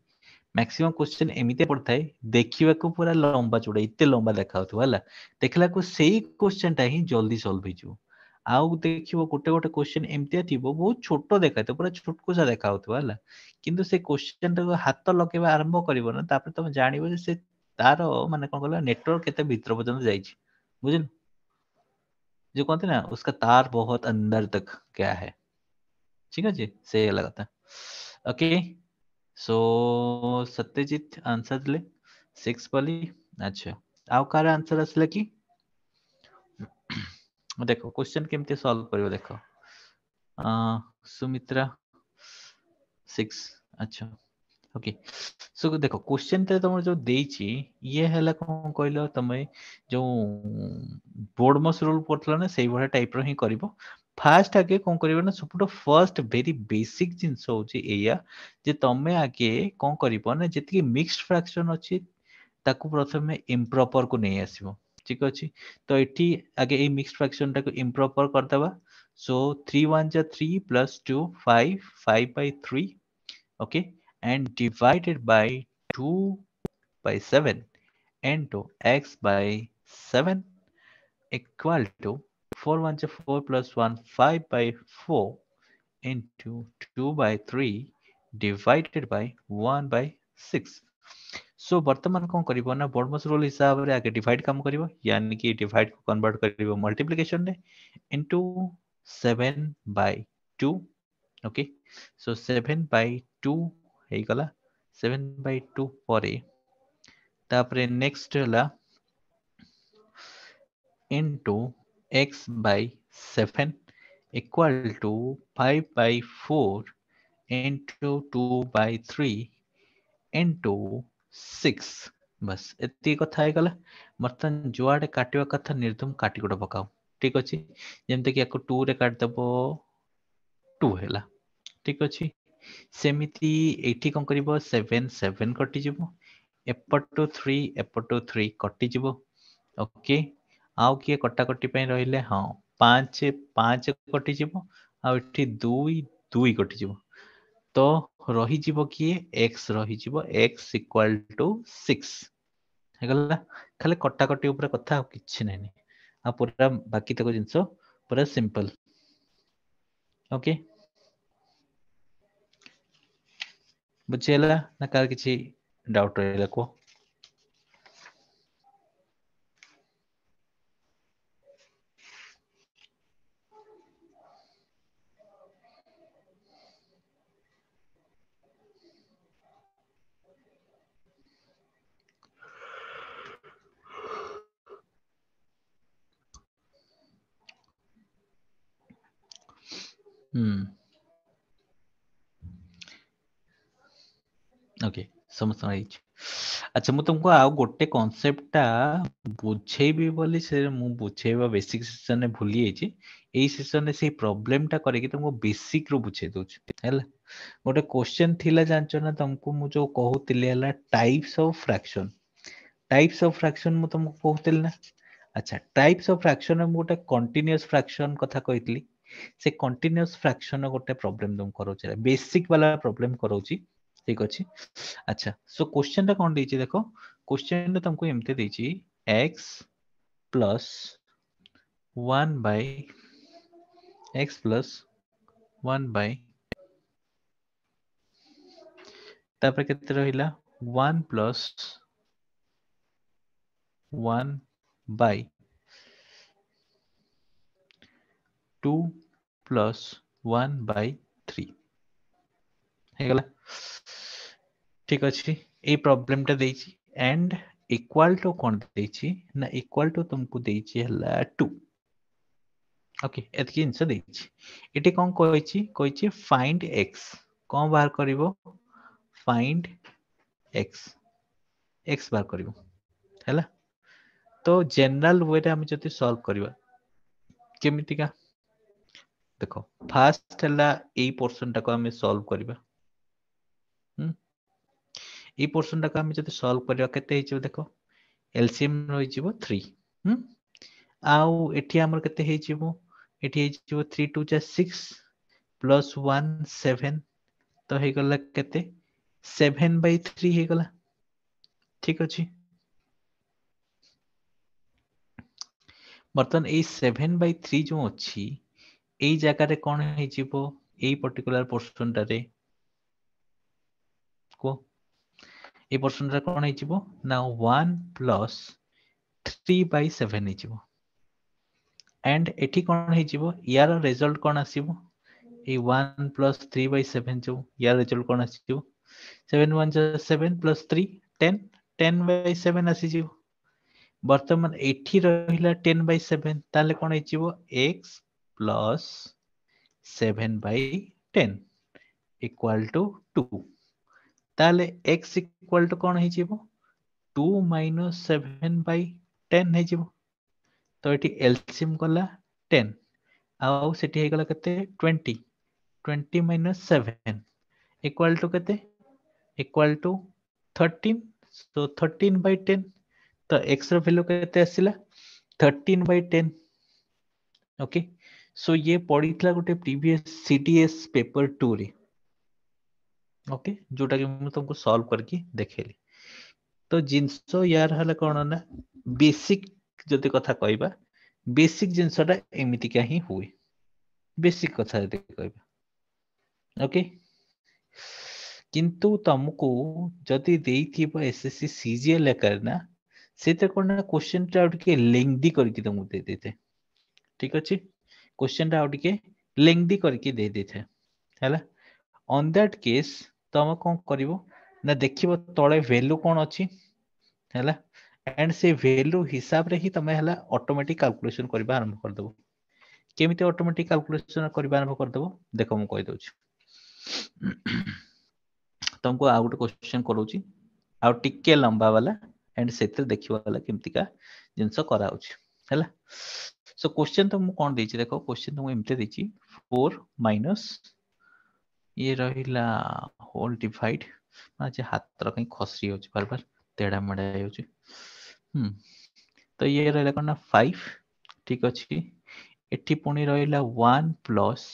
मैक्सिमम क्वेश्चन एमिते पड़थाय देखिबा को पूरा लंबा चौड़ा इते लंबा देखाउथु हला देखला को सेही क्वेश्चन ता ही जल्दी सॉल्व हिजो आउ देखिबो गोटे गोटे क्वेश्चन एमितिया थिबो बहुत छोटो देखाइतो पूरा छोटको सा देखाउथु हला किंतु से क्वेश्चन ता हाथ लगेबा आरंभ करिवो ना तापर तुम जानिबो जे से तार माने कोन कहला नेटवर्क केते भीतर पर्यंत जाईछि बुझिल जो कहते ना उसका तार बहुत अंदर तक क्या है ठीक है जी से लगा था ओके सो सत्यजीत आंसर दिले 6 पली अच्छा आउ कार आंसर असला कि देखो क्वेश्चन केमते सॉल्व करियो देखो सुमित्रा 6 अच्छा ओके सो देखो क्वेश्चन ते तुम जो देइची ये हला कोन कहलो तमे जो बोर्डमस रूल पड़थला ना सेही भरा टाइप रो ही करिवो फास्ट आगे कोन करिवो ना सबटो फर्स्ट वेरी बेसिक जिंस होची एया जे तमे आगे कोन करिवो ना जति मिक्स्ड फ्रैक्शन अछि ताकू प्रथमे इम्प्रॉपर को नै आसीबो ठीक अछि तो एठी आगे ए मिक्स्ड फ्रैक्शन टाको इम्प्रॉपर कर देबा सो 3 1 जा 3 plus 2 5 5 by 3 okay and divided by 2 by 7 into x by 7 equal to 4 1 is 4 plus 1 5 by 4 into 2 by 3 divided by 1 by 6 सो वर्तमान कौन करिवो ना बॉडमस रूल हिसाब रे आगे डिवाइड काम करिवो यानी कि डिवाइड को कन्वर्ट करिवो मल्टीप्लिकेशन रे into 7 by 2 okay so 7 by 2 हे गला 7 by 2 परे तापरे नेक्स्ट हला into x by 7 equal to 5 by 4 into 2 by 3 into 6 बस एति कथा है गला बर्तन जुआडे काटिवा कथा निर्धुम काटी कोड पकाओ ठीक अछि जेमते कि याको 2 रे काट दबो 2 हैला ठीक अछि सेमिति एठी कोन करिवो 7 7 कटि जिवो एपटो 3 एपटो 3 कटि जिवो ओके आउ किए कटा कटि पे रहिले हां 5 5 कटि जिवो आ एठी 2 2 कटि जिवो तो रही जीवो किए x रही जीवो x equal to 6 हेगला खाली कटा कटी ऊपर कथा किछि नै आ पूरा बाकी तक जिंसो पूरा सिंपल ओके बुझेला ना कार किछि डाउट रहला को ओके समझ आइछ अच्छा मु तुमको आ गोटे कांसेप्ट टा बुझेबी बोली से मु बुझेबा बेसिक सेशन ने भूली जाइछि एई सेशन ने से प्रॉब्लम टा करे कि तुमको बेसिक रो बुझे दोछ हैला गोटे क्वेश्चन थिला जानचो ना तुमको मु जो कहूतिले हला टाइप्स ऑफ फ्रैक्शन मु तुमको कहूतिल ना अच्छा टाइप्स ऑफ फ्रैक्शन में गोटे कंटीन्यूअस फ्रैक्शन कथा कहितली से कंटीन्यूअस फ्रैक्शन गोटे प्रॉब्लम तुम करोछ बेसिक वाला प्रॉब्लम करोछि ठीक अछि अच्छा सो क्वेश्चन टा कोन देछि देखो क्वेश्चन टा तुमको एमते देछि x plus 1 by x plus 1 by तापर केते रहिला 1 plus 1 by 2 plus 1 by 3 हेगला ठीक अछि ए प्रॉब्लम टा देछि एंड इक्वल टू कोन देछि ना इक्वल टू तुमको देछि हला 2 ओके एतकी इनसे देछि एटी कोन कहिछि फाइंड x कोन बाहर करिवो फाइंड x x बाहर करिवो हैला तो जनरल वे रे हम जति सॉल्व करिवा केमिति का देखो फास्ट हला ए पोर्शन टा को हम सॉल्व करिवा ए पोर्शन टा को हम जति सॉल्व करिवा केते हिचो देखो एलसीएम रही जीवो 3 हम आउ एठी हमर केते हे जीवो एठी हे जीवो 3 2 जा 6 प्लस 1 7 तो हे गला केते 7/3 हे गला ठीक अछि बर्तन ए 7/3 जो अछि एई जगह रे कोन हे जीवो एई पर्टिकुलर पोर्शन रे को ए पोर्शन रे कोन हे जीवो ना 1 प्लस 3/7 हे जीवो एंड एठी कोन हे जीवो यार रिजल्ट कोन आसीबो ए 1 प्लस 3/7 जो यार रिजल्ट कोन आसीबो 7 1 जा 7 प्लस 3 10 10/7 आसी जीवो वर्तमान एठी रहिला 10/7 ताले कोन हे जीवो x प्लस 7/10 इक्वल टू 2 ताले x इक्वल टू कोन हे जीवो 2 माइनस 7/10 हे जीवो तो एठी एलसीएम गला 10 आउ सेठी हे गला केते 20 20 माइनस 7 इक्वल टू केते इक्वल टू 13 सो 13/10 तो x रो वैल्यू केते आसिला 13/10 ओके सो ये पढ़ितला गोटे प्रीवियस सीटीएस पेपर 2 रे ओके जोटा कि मैं तुमको सॉल्व करके देखेली तो जिंसो यार हला कोन ना बेसिक जति कथा कहबा बेसिक जिनसटा एमिति का ही हुए बेसिक कथा जति कहबा ओके किंतु तुमको जति देइथिबो एसएससी सीजीएल लेकर ना सेते कोन ना क्वेश्चन टा के लेंथी करके तुमको दे देते ठीक अछि क्वेश्चन टा के लेंथी करके दे देते हैला ऑन दैट केस तुम कोन करिवो ना देखिबो तळे वैल्यू कोन अछि हैला एंड से वैल्यू हिसाब रे ही तमे हला ऑटोमेटिक कैलकुलेशन करबा आरंभ कर दबो केमिति ऑटोमेटिक कैलकुलेशन करबा आरंभ कर दबो देखो हम कहि दोछि तुमको आ गुटे क्वेश्चन करूची आ टिके लंबा वाला एंड सेते देखिबा वाला केमिति का जिंस करा होछि हैला सो क्वेश्चन तो मु कोन देछि देखो क्वेश्चन तो एमते देछि 4 माइनस ये रहिला होल डिवाइड जे हाथ रो कहीं खसी होछि बार बार तेड़ा मडा होछि तो ये रहिला कोन ना 5 ठीक अछि एठी पुनी रहिला 1 प्लस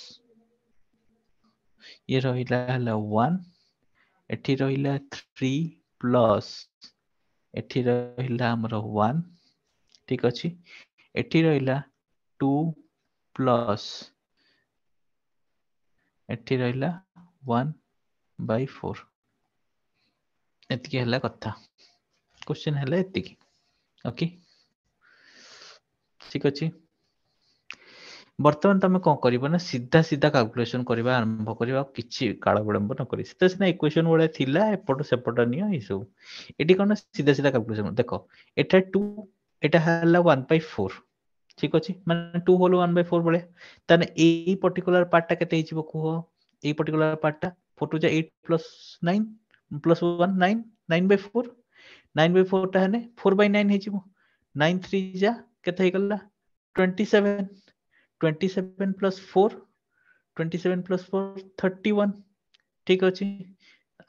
ये रहिला हला 1 एठी रहिला 3 प्लस एठी रहिला हमरो 1 ठीक अछि एठी रहिला 2 प्लस एठी रहिला 1/4 एतिकी हला कथा क्वेश्चन हला एतिकी ओके ठीक अछि बर्तमान तमे कोन करिवो ना सीधा सीधा कैलकुलेशन करबा आरंभ करबा किछि काळ विलंब न करि सीधा सीधा इक्वेशन वडा थिला एपट सेपट नियो ई सब एटी कोन सीधा सीधा कैलकुलेशन देखो एटा 2 एटा हला 1/4 ठीक अछि माने 2 होल 1/4 बळे तने ए पर्टिकुलर पार्ट टा केते हिजिबो को ए पर्टिकुलर पार्ट टा 4 2 जा 8 प्लस 9 प्लस 1 9 9/4 9/4 टा हने 4/9 हिजिबो 9 3 जा केते हे गला 27 27 प्लस 4 27 प्लस 4 31 ठीक अछि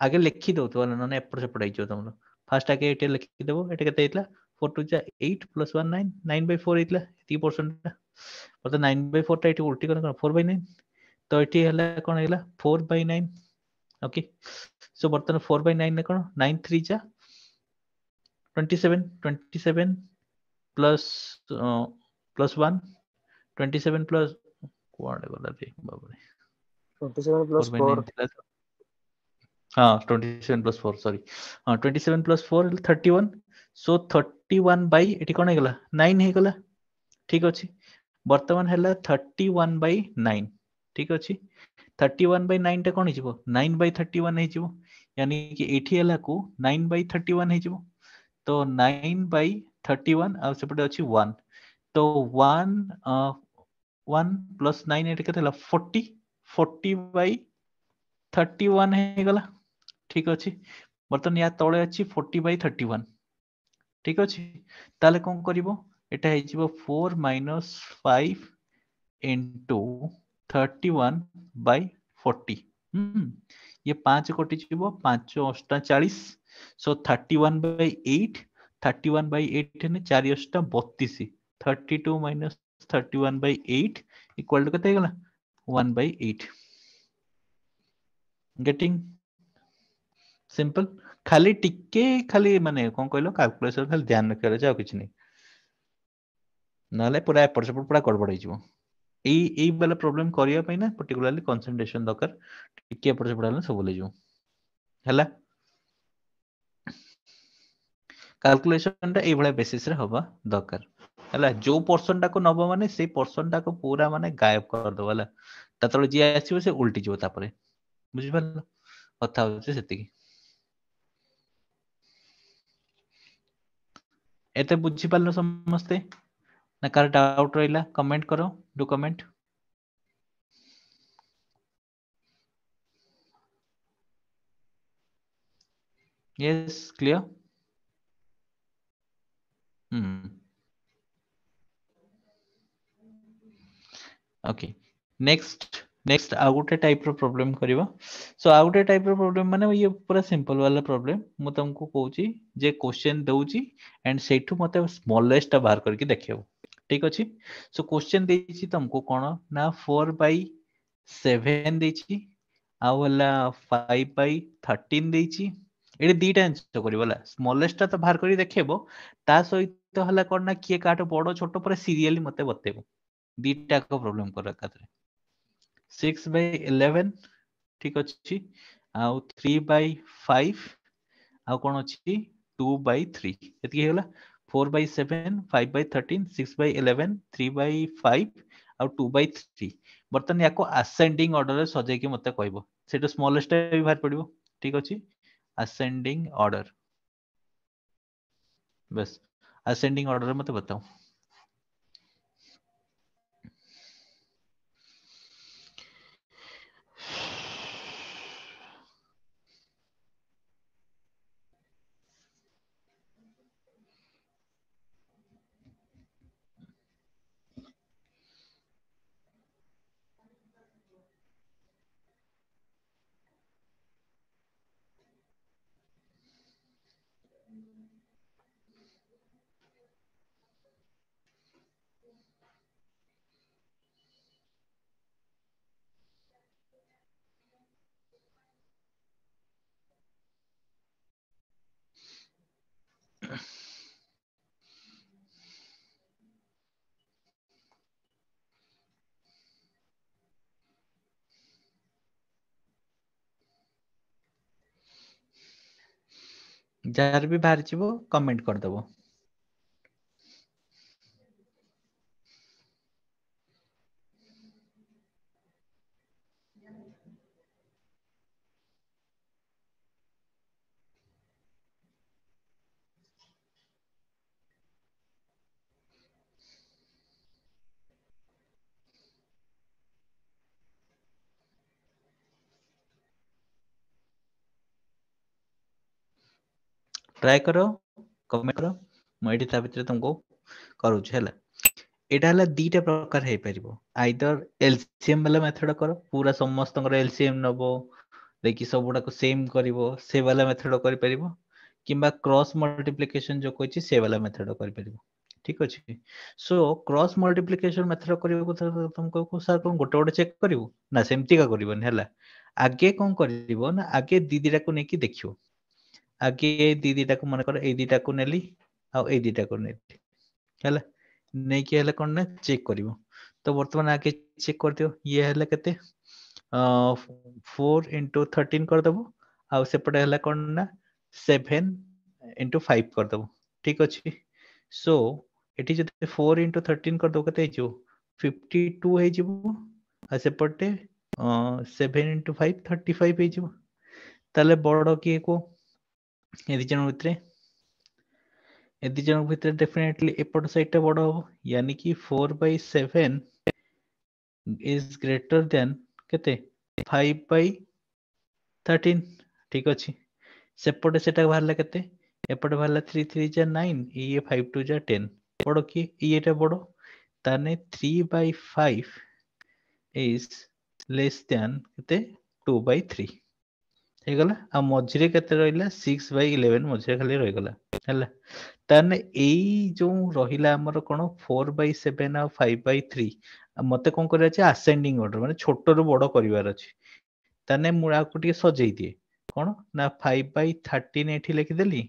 आगे लिखि दो तो न एपट सेपट आइजो तुम फास्ट आगे एटे लिखि देबो एटे केते हितला 4 2 जा 8 प्लस 1 9 9/4 हितला 3% और 9/4 टा एटी उल्टी करन 4/9 तो एटी हला कोन हिला 4/9 ओके सो बर्तन 4/9 ने कोन 9 3 जा 27 27 प्लस प्लस 1 27 प्लस कोड गला रे बाबा 27 प्लस 4 हाँ 27 प्लस 4 सॉरी हाँ 27 प्लस 4 31 सो 31 बाई एटी कोन हेगला 9 हेगला ठीक अछि वर्तमान हैला 31/9 ठीक अछि 31/9 टा कोन हिजिबो 9/31 हिजिबो यानी कि एठी हैला को 9/31 हिजिबो तो 9/31 आ सेपटे अछि 1 तो 1 1 प्लस 9 एटी केते हला 40 40/31 हे गला ठीक अछि बर्तन या तळे अछि 40/31 ठीक अछि ताले कोन करिवो एटा हे जिवो 4 माइनस 5 into 31/40 ये 5 कटि जिवो 5 8 40 सो 31/8 31/8 हेने 4 अष्टा 32 32 माइनस 31/8 इक्वल टू केते गला 1/8 गेटिंग सिंपल खाली टिके खाली माने कोन कहलो कैलकुलेशन खाली ध्यान रखियो जाओ किछ नहीं नाले पूरा एपट सेपट पूरा गड़बड़ हो एई वाला प्रॉब्लम करिया पई ना पर्टिकुलरली कंसंट्रेशन दरकार टिके एपट सेपट हला सब ले जो हला कैलकुलेशन टा एई भला बेसिस रे होबा दरकार हला जो पोर्शन टा को नबो माने से पोर्शन टा को पूरा माने गायब कर दो हला ततले जे आसीबो से उल्टी जो तापरे बुझि पारलो कथा होचे सेति एते बुझि पारलो समस्ते ना कार डाउट रहिला कमेंट करो do comment yes clear okay next आ गोटे टाइप रो प्रॉब्लम करिवा सो आ गोटे टाइप रो प्रॉब्लम माने ये पूरा सिंपल वाला प्रॉब्लम मु तुमको कहूची जे क्वेश्चन दउची एंड सेठू मते स्मॉलेस्ट बाहर करके देखियो ठीक अछि सो क्वेश्चन देछि तुमको कोन ना 4/7 देछि आ वाला 5/13 देछि एडी दीटा आंसर करिवला स्मॉलेस्ट तो बाहर करी देखिबो ता सहित हला कोन ना किए काटो बड़ो छोटो पर सीरियली मते बतेबो दीटा को प्रॉब्लम कर रखा था 6/11 ठीक अच्छी आउ 3/5 आउ कौन अच्छी 2/3 ये होला 4/7 5/13 6/11 3/5 आउ 2/3 बर्तन याको असेंडिंग ऑर्डर रे सजे के मते कहबो सेटा स्मॉलेस्ट भी बाहर पड़िबो ठीक अछि असेंडिंग ऑर्डर बस असेंडिंग ऑर्डर मते बताओ जार भी बाहर जीवो कमेंट कर दबो ट्राई करो कमेंट करो मैं ता भितर तुमको करूछ हैला एटा हला दीटा प्रकार हे परिबो आइदर एलसीएम वाला मेथड करो पूरा समस्त एलसीएम नबो देखि सब गुडा को सेम करिवो से वाला मेथड करि परिबो किंबा क्रॉस मल्टीप्लिकेशन जो कहछि से वाला मेथड करि परिबो ठीक अछि सो क्रॉस मल्टीप्लिकेशन मेथड करिवो को तुमको को सर कोन गोटे गोटे चेक करिवो ना सेमती का करिवो हैला आगे कोन करिवो ना आगे दीदीरा को नेकी देखियो आगे दीदीटा को मन कर ए दीटा को नेली आ ए दीटा को नेली हैला नै कि हैला कोन ना चेक करिवो तो वर्तमान आगे चेक कर दियो ये हैला केते 4 into 13 कर दबो आ सेपटे हैला कोन ना 7 into 5 कर दबो ठीक अछि सो एठी जते 4 into 13 कर दो केते हिजो 52 हे जिवो आ सेपटे 7 into 5 35 हे जिवो ताले बड़ की को यदि जन भितरे यदि जन भितरे डेफिनेटली एपट साइड टा बड़ हो यानी कि 4/7 इज ग्रेटर देन केते 5/13 ठीक अछि सेपटे सेटा बाहरला केते एपटे बाहरला 3 3 जा 9 ये 5 2 जा 10 बड़ की येटा बड़ ताने 3/5 इज लेस देन केते 2/3 हे गला आ मझिरे केते रहिला 6/11 मझिरे खाली रहि गला ହେଲା ताने एई जो रहिला हमर कोन 4/7 आ 5/3 मते कोन करे अछि असेंडिंग ऑर्डर माने छोट रु बड़ करिवार अछि ताने मुळा को टिके सजेई दिए कोन ना 5/13 एठी लिखि देली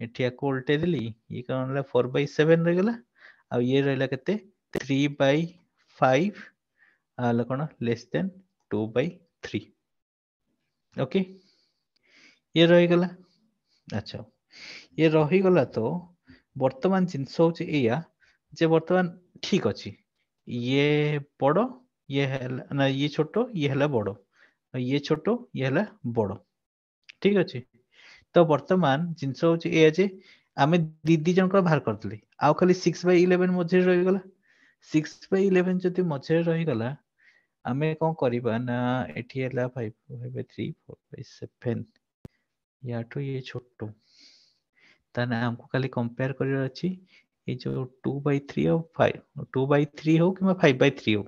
एठी आको उल्टे देली ये कोन होला 4/7 रे गेला आ ये रहला केते 3/5 आला कोन लेस देन 2/3 ओके ये रही गला अच्छा ये रही गला तो वर्तमान जिनस होची एया जे वर्तमान ठीक अछि ये बड़ ये हैला ना ये छोटो ये हैला बड़ ये छोटो ये हैला बड़ ठीक अछि तो वर्तमान जिनस होची एया जे आमे दीदी जनकर बाहर करतली आ खाली 6/11 मझे रही गला 6/11 जति मझे रही गला आमे कोन करिबा ना एठी हैला 5/3 4/7 याठू ये छोटो ताने हमको खाली कंपेयर करियर अछि ये जो 2/3 और 5 2/3 हो कि 5/3 हो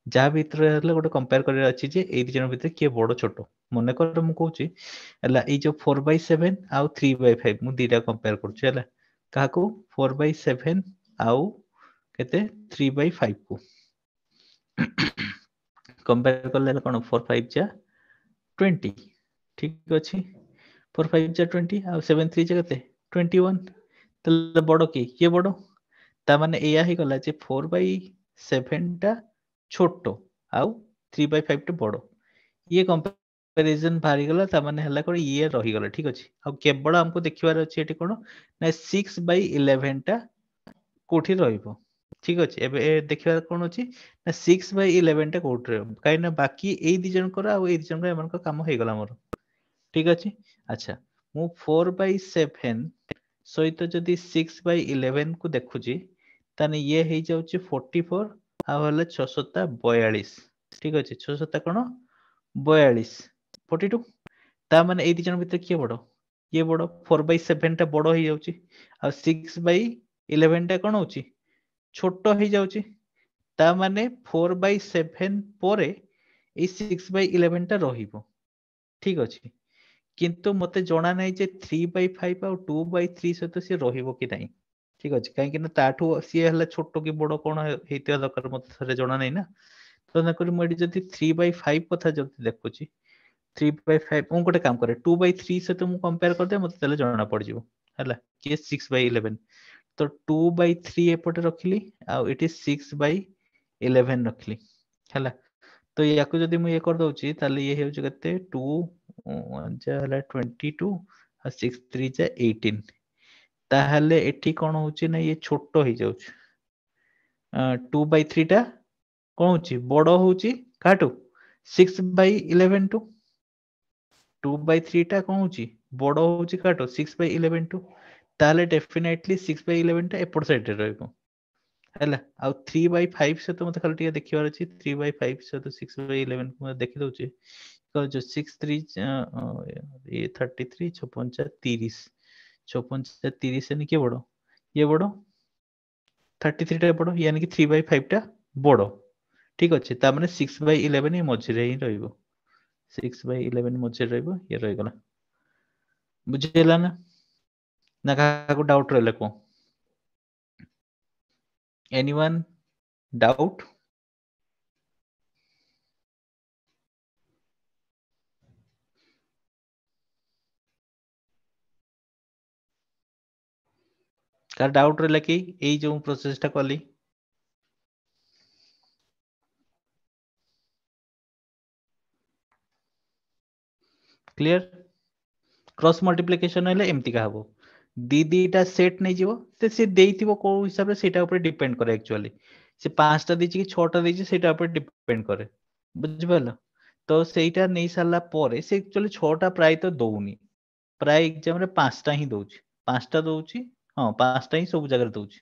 जहाँ भीतर हेले गोटे कंपेयर करियर अछि जे एई दी जन भीतर के बड़ छोटो मने कर मु कहूची हला ए जो 4/7 आउ 3/5 मु दीटा कंपेयर करछु हला काको 4/7 आउ केते 3/5 को कंपेयर करले कोन 4 5 जा 20 ठीक अछि 4 5 जा 20 आउ 7 3 जा केते 21 तले बड़ की ये बड़ ता माने एया ही गला जे 4/7 टा छोटो आउ 3/5 टा बड़ ये कंपैरिजन भारी गला ता माने हला कोन ये रही गला ठीक अछि आ केवल हमको देखिबार अछि एठी कोन ना 6/11 टा कोठी रहइबो ठीक अछि एबे देखिबार कोन अछि ना 6/11 टा कोठी रहइबो काई ना बाकी एई दी जन कर आ एई दी जन एमन का काम होई गला मोर ठीक अछि अच्छा मु 4/7 सहित जदि 6/11 को देखुची ताने ये हेई जाउची 44 आ हला 6 42 ठीक अछि 6 कोन 42 42 ता माने एई दी जन भीतर किए बड़ ये बड़ 4/7 टा बड़ हेई जाउची आ 6/11 टा कोन होची छोटो हेई जाउची ता माने 4/7 परे ए 6/11 टा रहिबो ठीक अछि किंतु मते जणा नै जे 3/5 आ 2/3 सहित से रहिबो कि नै ठीक अछि काहे कि ना ताठू सी हला छोटो कि बड़ कोन हेतिया दरकार मते थरे जणा नै ना तो ना करी मडी जदि 3/5 कथा जदि देखुची 3/5 मु गोटे काम करे 2/3 सहित मु कंपेयर कर दे मते तले जणा पड़ जिवो हला कि 6/11 तो 2/3 एपटे रखली आ इट इज 6/11 रखली हला तो याकू जदि मु ये कर दउची ताले ये हेउची कते 2 जा हला 22 आ 6 3 जा 18 ताहले एठी कोन होची ना ये छोटो ही जाउची 2/3 टा कोन होची बडो होची काटू 6/11 टू 2/3 टा कोन होची बडो होची काटू 6/11 टू ताहले डेफिनेटली 6/11 टा एपट साइड रे रहइबो हैला आ 3/5 से तो मते खाली टिके देखिबार अछि 3/5 से तो 6/11 को देखि दउची तो जो 6 3 ये 33 56 30 56 30 से के बडो ये बडो 33 टा बडो यानी कि 3/5 टा बडो ठीक अछि ता माने 6/11 ही मझी रे ही रहइबो 6/11 मझी रहइबो ये रहि गला बुझिला ना का को डाउट रहले को एनीवन डाउट का डाउट रहले कि एई जो प्रोसेस टा कली क्लियर क्रॉस मल्टीप्लिकेशन हेले एमती का हबो दी दीटा सेट नै जिवो से देइतिबो को हिसाब रे सेटा ऊपर डिपेंड करे एक्चुअली से पांचटा देछि कि छटा देछि सेटा ऊपर डिपेंड करे बुझि पालो तो सेटा नै सारला परे से एक्चुअली छटा प्राय तो दउनी प्राय एग्जाम रे पांचटा ही दउछि पांचटा दउछि हां पांचटा ही सब जगह दउछि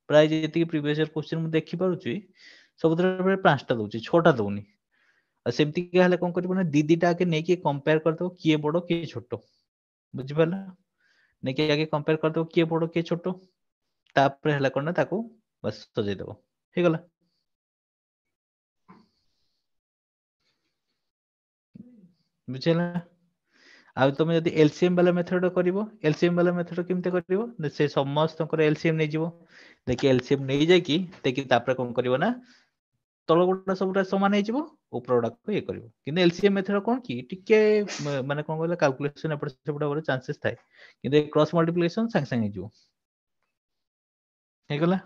प्राय जेति प्रीवियस ईयर क्वेश्चन मु देखि पारुछि सब तरह पांचटा दउछि छटा दउनी आ सेमती के हले कोन करबो ना दीदीटा के नै कि कंपेयर कर दो किए बडो किए छोटो बुझि पाला नै कि आगे कंपेयर कर दो किए बडो किए छोटो तापर हला कोन ना ताको बस सजै दबो हे गला बुझिला आ तुम जदि एलसीएम वाला मेथड करिवो एलसीएम वाला मेथड केमते करिवो से समस्त एलसीएम नै जिवो देखि एलसीएम नै जाय कि देखि तापर कोन करिवो ना तळ गुडा सबटा समान हे जिवो ऊपर गुडा को ये करिवो किंतु एलसीएम मेथड कोन की टिके माने कोन कहले कैलकुलेशन एपट सेपट होबार चांसेस थाए किंतु क्रॉस मल्टीप्लिकेशन संग संग हे जिवो हे गला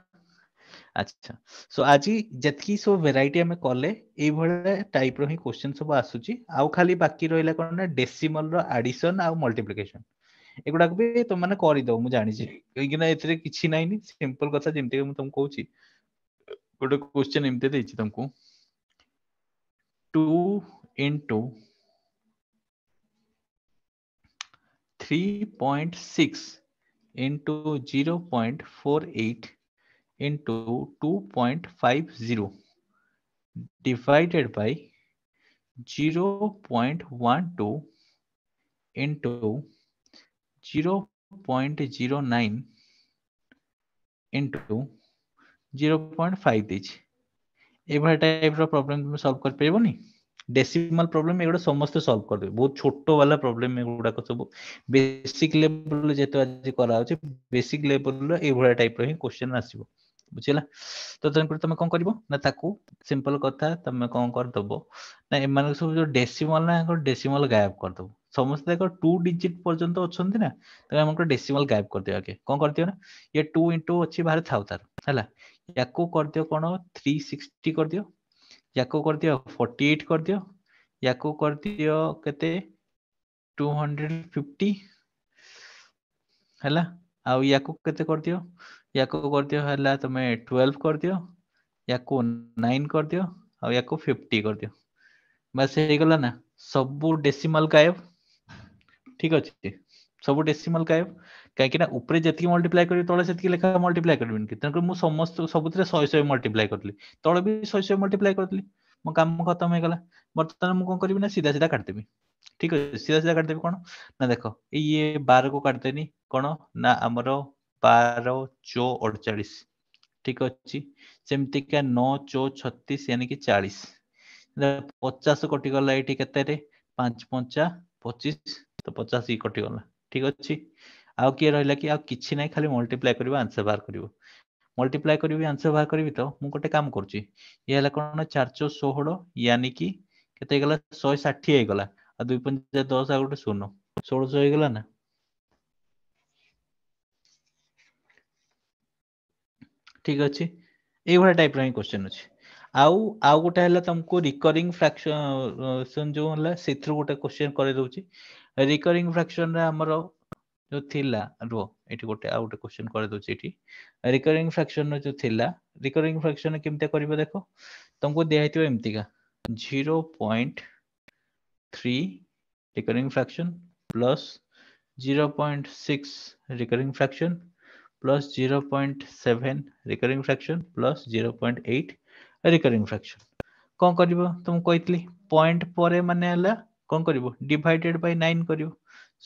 अच्छा सो आज जतकी सब वेराइटी हमें कले ए भले टाइप रो ही क्वेश्चन सब आसुची आउ खाली बाकी रहला कोन ना डेसिमल रो एडिशन आ मल्टीप्लिकेशन एगुडा भी तुम माने करि दो मु जानि छी कि ना एतरे किछि नै नि सिंपल कथा जेमते मु तुमको कहूची गोटे क्वेश्चन एमते देछि तुमको 2 into 3.6 into 0.48 into 2.50 divided by 0.12 into 0.09 into 0.5 देछि एभा टाइप रो प्रॉब्लम तुम सॉल्व कर पेबोनी डेसिमल प्रॉब्लम एगुडा समस्त सॉल्व कर दे बहुत छोटो वाला प्रॉब्लम एगुडा को सब बेसिक लेवल जेतो आज करा होचे बेसिक लेवल रो एभा टाइप रो ही क्वेश्चन आसीबो बुझिला तो तुम कोन करबो ना ताकू सिंपल कथा तुम कोन कर दबो ना एमान सब जो डेसिमल ना डेसिमल गायब कर दबो समस्त देखो 2 डिजिट पर्यंत अछंती ना तो हमको डेसिमल गायब कर दियो आके कोन कर दियो ना ये 2 into अछि बाहर थाउ तार हैला याको कर दियो कोन 360 कर दियो याको कर दियो 48 कर दियो याको कर दियो केते 250 हैला आ याको केते कर दियो याको कर दियो हैला तमे 12 कर दियो याको 9 कर दियो आ याको 50 कर दियो बस हे गला ना सब डेसिमल गायब ठीक अछि सब डेसिमल गायब काहे ना ऊपर जति मल्टीप्लाई करी तळे सेति लेखा मल्टीप्लाई करबिन कि तनको मु समस्त सबुतरे 100 100 मल्टीप्लाई करली तळे भी 100 100 मल्टीप्लाई करली मो काम खत्म हे गला बर्तमान मु कोन करबी ना सीधा सीधा काट देबी ठीक है सीधा सीधा काट देबी कोन ना देखो ये 12 को काट देनी कोन ना हमरो 12 चो 48 ठीक अछि सेमति का 9 चो 36 यानी कि 40 50 कटि गला एठी केते रे 5 5 25 तो 50 ही कटि गला ठीक अछि आउ के रहला कि आउ किछि नै खाली मल्टीप्लाई करबो आंसर बाहर करबो मल्टीप्लाई करबी आंसर बाहर करबी तो मु गोटे काम करछि ये हला कोन 416 यानी कि केते गला 160 हे गला आ 2 5 10 आ गोटे 0 1600 हे गला ना ठीक अछि ए भला टाइप रो क्वेश्चन अछि आउ गोटे हला तुमको रिकरिंग फ्रैक्शन जो हला सेथरो गोटे क्वेश्चन करे दोछि रिकरिंग फ्रैक्शन रे हमरो जो थिला रो एठी गोटे आ गोटे क्वेश्चन करे दोछि एठी रिकरिंग फ्रैक्शन जो थिला रिकरिंग फ्रैक्शन केमते करबो देखो तुमको दिया हेतियो एमती का 0.3 recurring fraction plus 0.6 recurring fraction plus 0.7 recurring fraction plus 0.8 recurring fraction कौन करिवो तुम कहतली पॉइंट परे माने हला कौन करिवो डिवाइडेड बाय 9 करिवो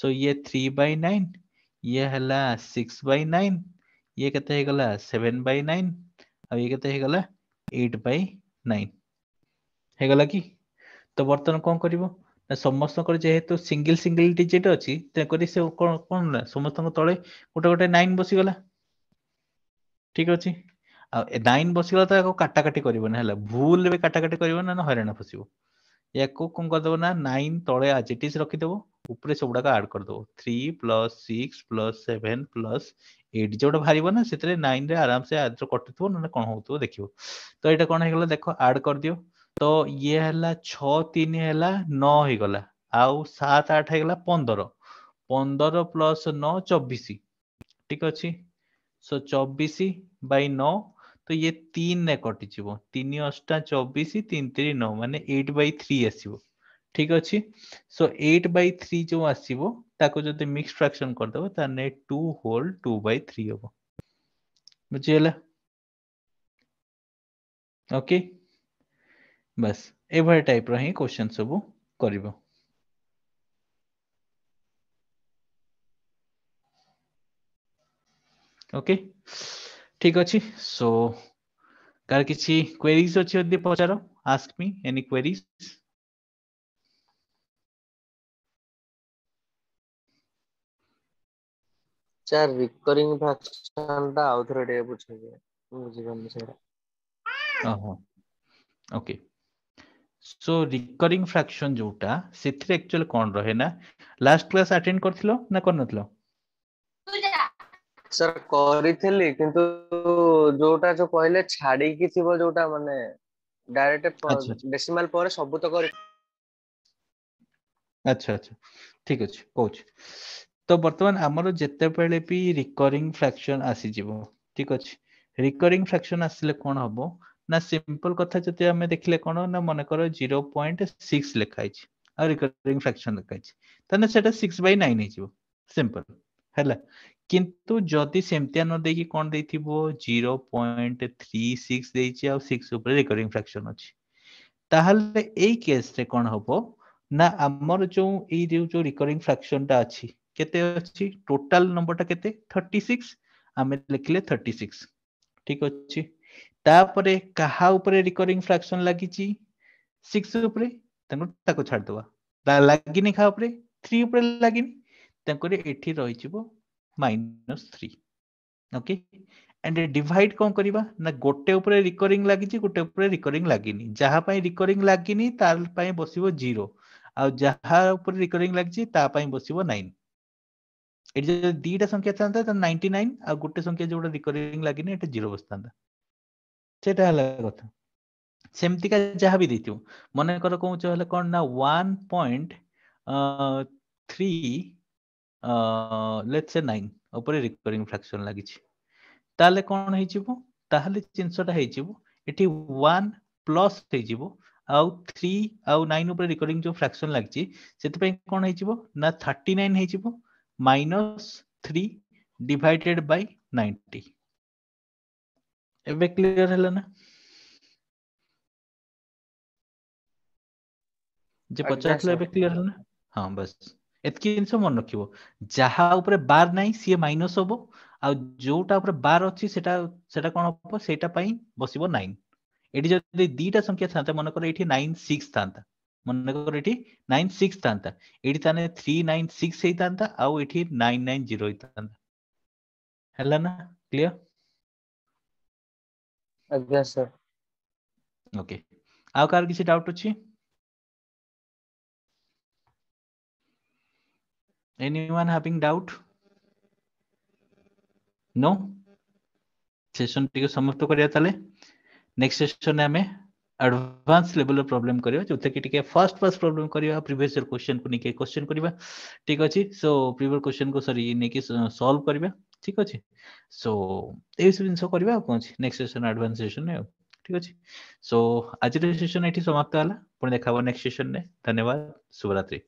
सो ये 3/9 ये हला 6/9 ये केते हे गला 7/9 आ ये केते हे गला 8/9 हे गला की तो बर्तन कौन करिवो ना समस्त कर जेहेतु सिंगल सिंगल डिजिट अछि ते करी से कोन कोन ना समस्त तळे गोटे गोटे 9 बसी गला ठीक अछि आ 9 बसी गला तो काटा काटी करिवो ना हला भूल बे काटा काटी करिवो ना हराना फसिबो याको कौन कर दबो ना 9 तळे आज इट इज रखि दबो ऊपर सबडा का ऐड कर दबो 3 प्लस 6 प्लस 7 प्लस 8 जोटा भारिबो ना सेतरे 9 रे आराम से आज कटुथबो ना कोन होतबो देखिबो तो एटा कोन हे गेला देखो ऐड कर दियो तो ये हला 6 3 हला 9 हे गला आउ 7 8 हे गला 15 15 प्लस 9 24 ठीक अछि सो 24/9 तो ये 3 ने कटि जीवो 3 8 24 3 3 9 माने 8/3 आसीबो ठीक अछि सो 8/3 जो आसीबो ताको जते मिक्स फ्रैक्शन कर दबो ताने 2 होल 2/3 होबो बुझियला ओके बस एभर टाइप रो ही क्वेश्चन सब करिवो ओके ठीक अछि सो कार किछि क्वेरीज अछि यदि पचारो ask me any queries sir recurring fraction टा आउथरे डे पूछे बुझी गन सर ओहो ओके सो रिकरिंग फ्रैक्शन जोटा सेथिरे एक्चुअली कोन रहे ना लास्ट क्लास अटेंड करथिलो ना करनथिलो सर करिथिली किंतु जोटा जो कहले छाडी की थिबो जोटा माने डायरेक्ट अच्छा डेसिमल पर सब तो कर अच्छा अच्छा ठीक अछि कोच तो वर्तमान हमरो जत्ते बेले भी रिकरिंग फ्रैक्शन आसी जीवो ठीक अछि रिकरिंग फ्रैक्शन आसिले कोन हबो ना सिंपल कथा जति हमें देखले कोन ना मन करो 0.6 लिखाइ छी आ रिकरिंग फ्रैक्शन लिखाइ छी तने सेटा 6/9 हे जीवो सिंपल हैला किंतु जदि सेमतिया न देकी कोन देथिबो 0.36 देछि आ 6 ऊपर रिकरिंग फ्रैक्शन अछि ताहले एई केस रे कोन हबो ना हमर जो एई जो रिकरिंग फ्रैक्शन टा अछि केते अछि टोटल नंबर टा केते 36 हमें लिखले 36 ठीक अछि तापरे कहा ऊपर रिकरिंग फ्रैक्शन लागि छि 6 ऊपर ताको छाड़ दवा ता लागिनी खा ऊपर 3 ऊपर लागिनी ताको एठी रहि छिबो -3 ओके एंड डिवाइड कौन करिबा ना गोटे ऊपर रिकरिंग लागि छि गोटे ऊपर रिकरिंग लागिनी जहा पई रिकरिंग लागिनी तार पई बसिबो 0 आ जहा ऊपर रिकरिंग लागि छि ता पई बसिबो 9 एटी जे दीटा संख्या थांता त 99 आ गोटे संख्या जोटा रिकरिंग लागिनी एटा 0 बसतांता सेटा हला कथा सेमति का जहा भी देथियो मने कर कहू चले कोन ना 1.3 लेट्स से 9 ऊपर रिकरिंग फ्रैक्शन लागि छि ताले कोन हे जिवो ताले जिंसटा हे जिवो एठी 1 प्लस हे जिवो आउ 3 आउ 9 ऊपर रिकरिंग जो फ्रैक्शन लागछि सेति पई कोन हे जिवो ना 39 हे जिवो -3 डिवाइडेड बाय 90 एबे क्लियर हला ना जे आज्ञा पचारथले सर एबे क्लियर हला ना हां बस एतकी जिंस मन रखिबो जहा ऊपर बार नाही सिए माइनस होबो आ जोटा ऊपर बार अछि सेटा सेटा कोन होबो सेटा पई बसिबो 9 एटी जदि दीटा संख्या थांता मन कर एठी 96 थांता मन कर एठी 96 थांता एठी ताने 396 हे थांता आ एठी 990 हे थांता हला ना क्लियर आज्ञा सर ओके आउ कार किसी डाउट अछि anyone having doubt no session टिके समाप्त करिया ताले नेक्स्ट सेशन में एडवांस लेवल प्रॉब्लम करियो जोथे कि टिके फर्स्ट प्रॉब्लम करियो प्रीवियस ईयर क्वेश्चन को निके क्वेश्चन करिवा ठीक अछि सो प्रीवियस क्वेश्चन को सरी नेकी सॉल्व करिवा ठीक अछि सो ए सब जिंस करिवा कोन अछि नेक्स्ट सेशन एडवांस सेशन में ठीक अछि सो आज सेशन एठी समाप्त होला पुणी देखाबो नेक्स्ट सेशन में धन्यवाद शुभ रात्रि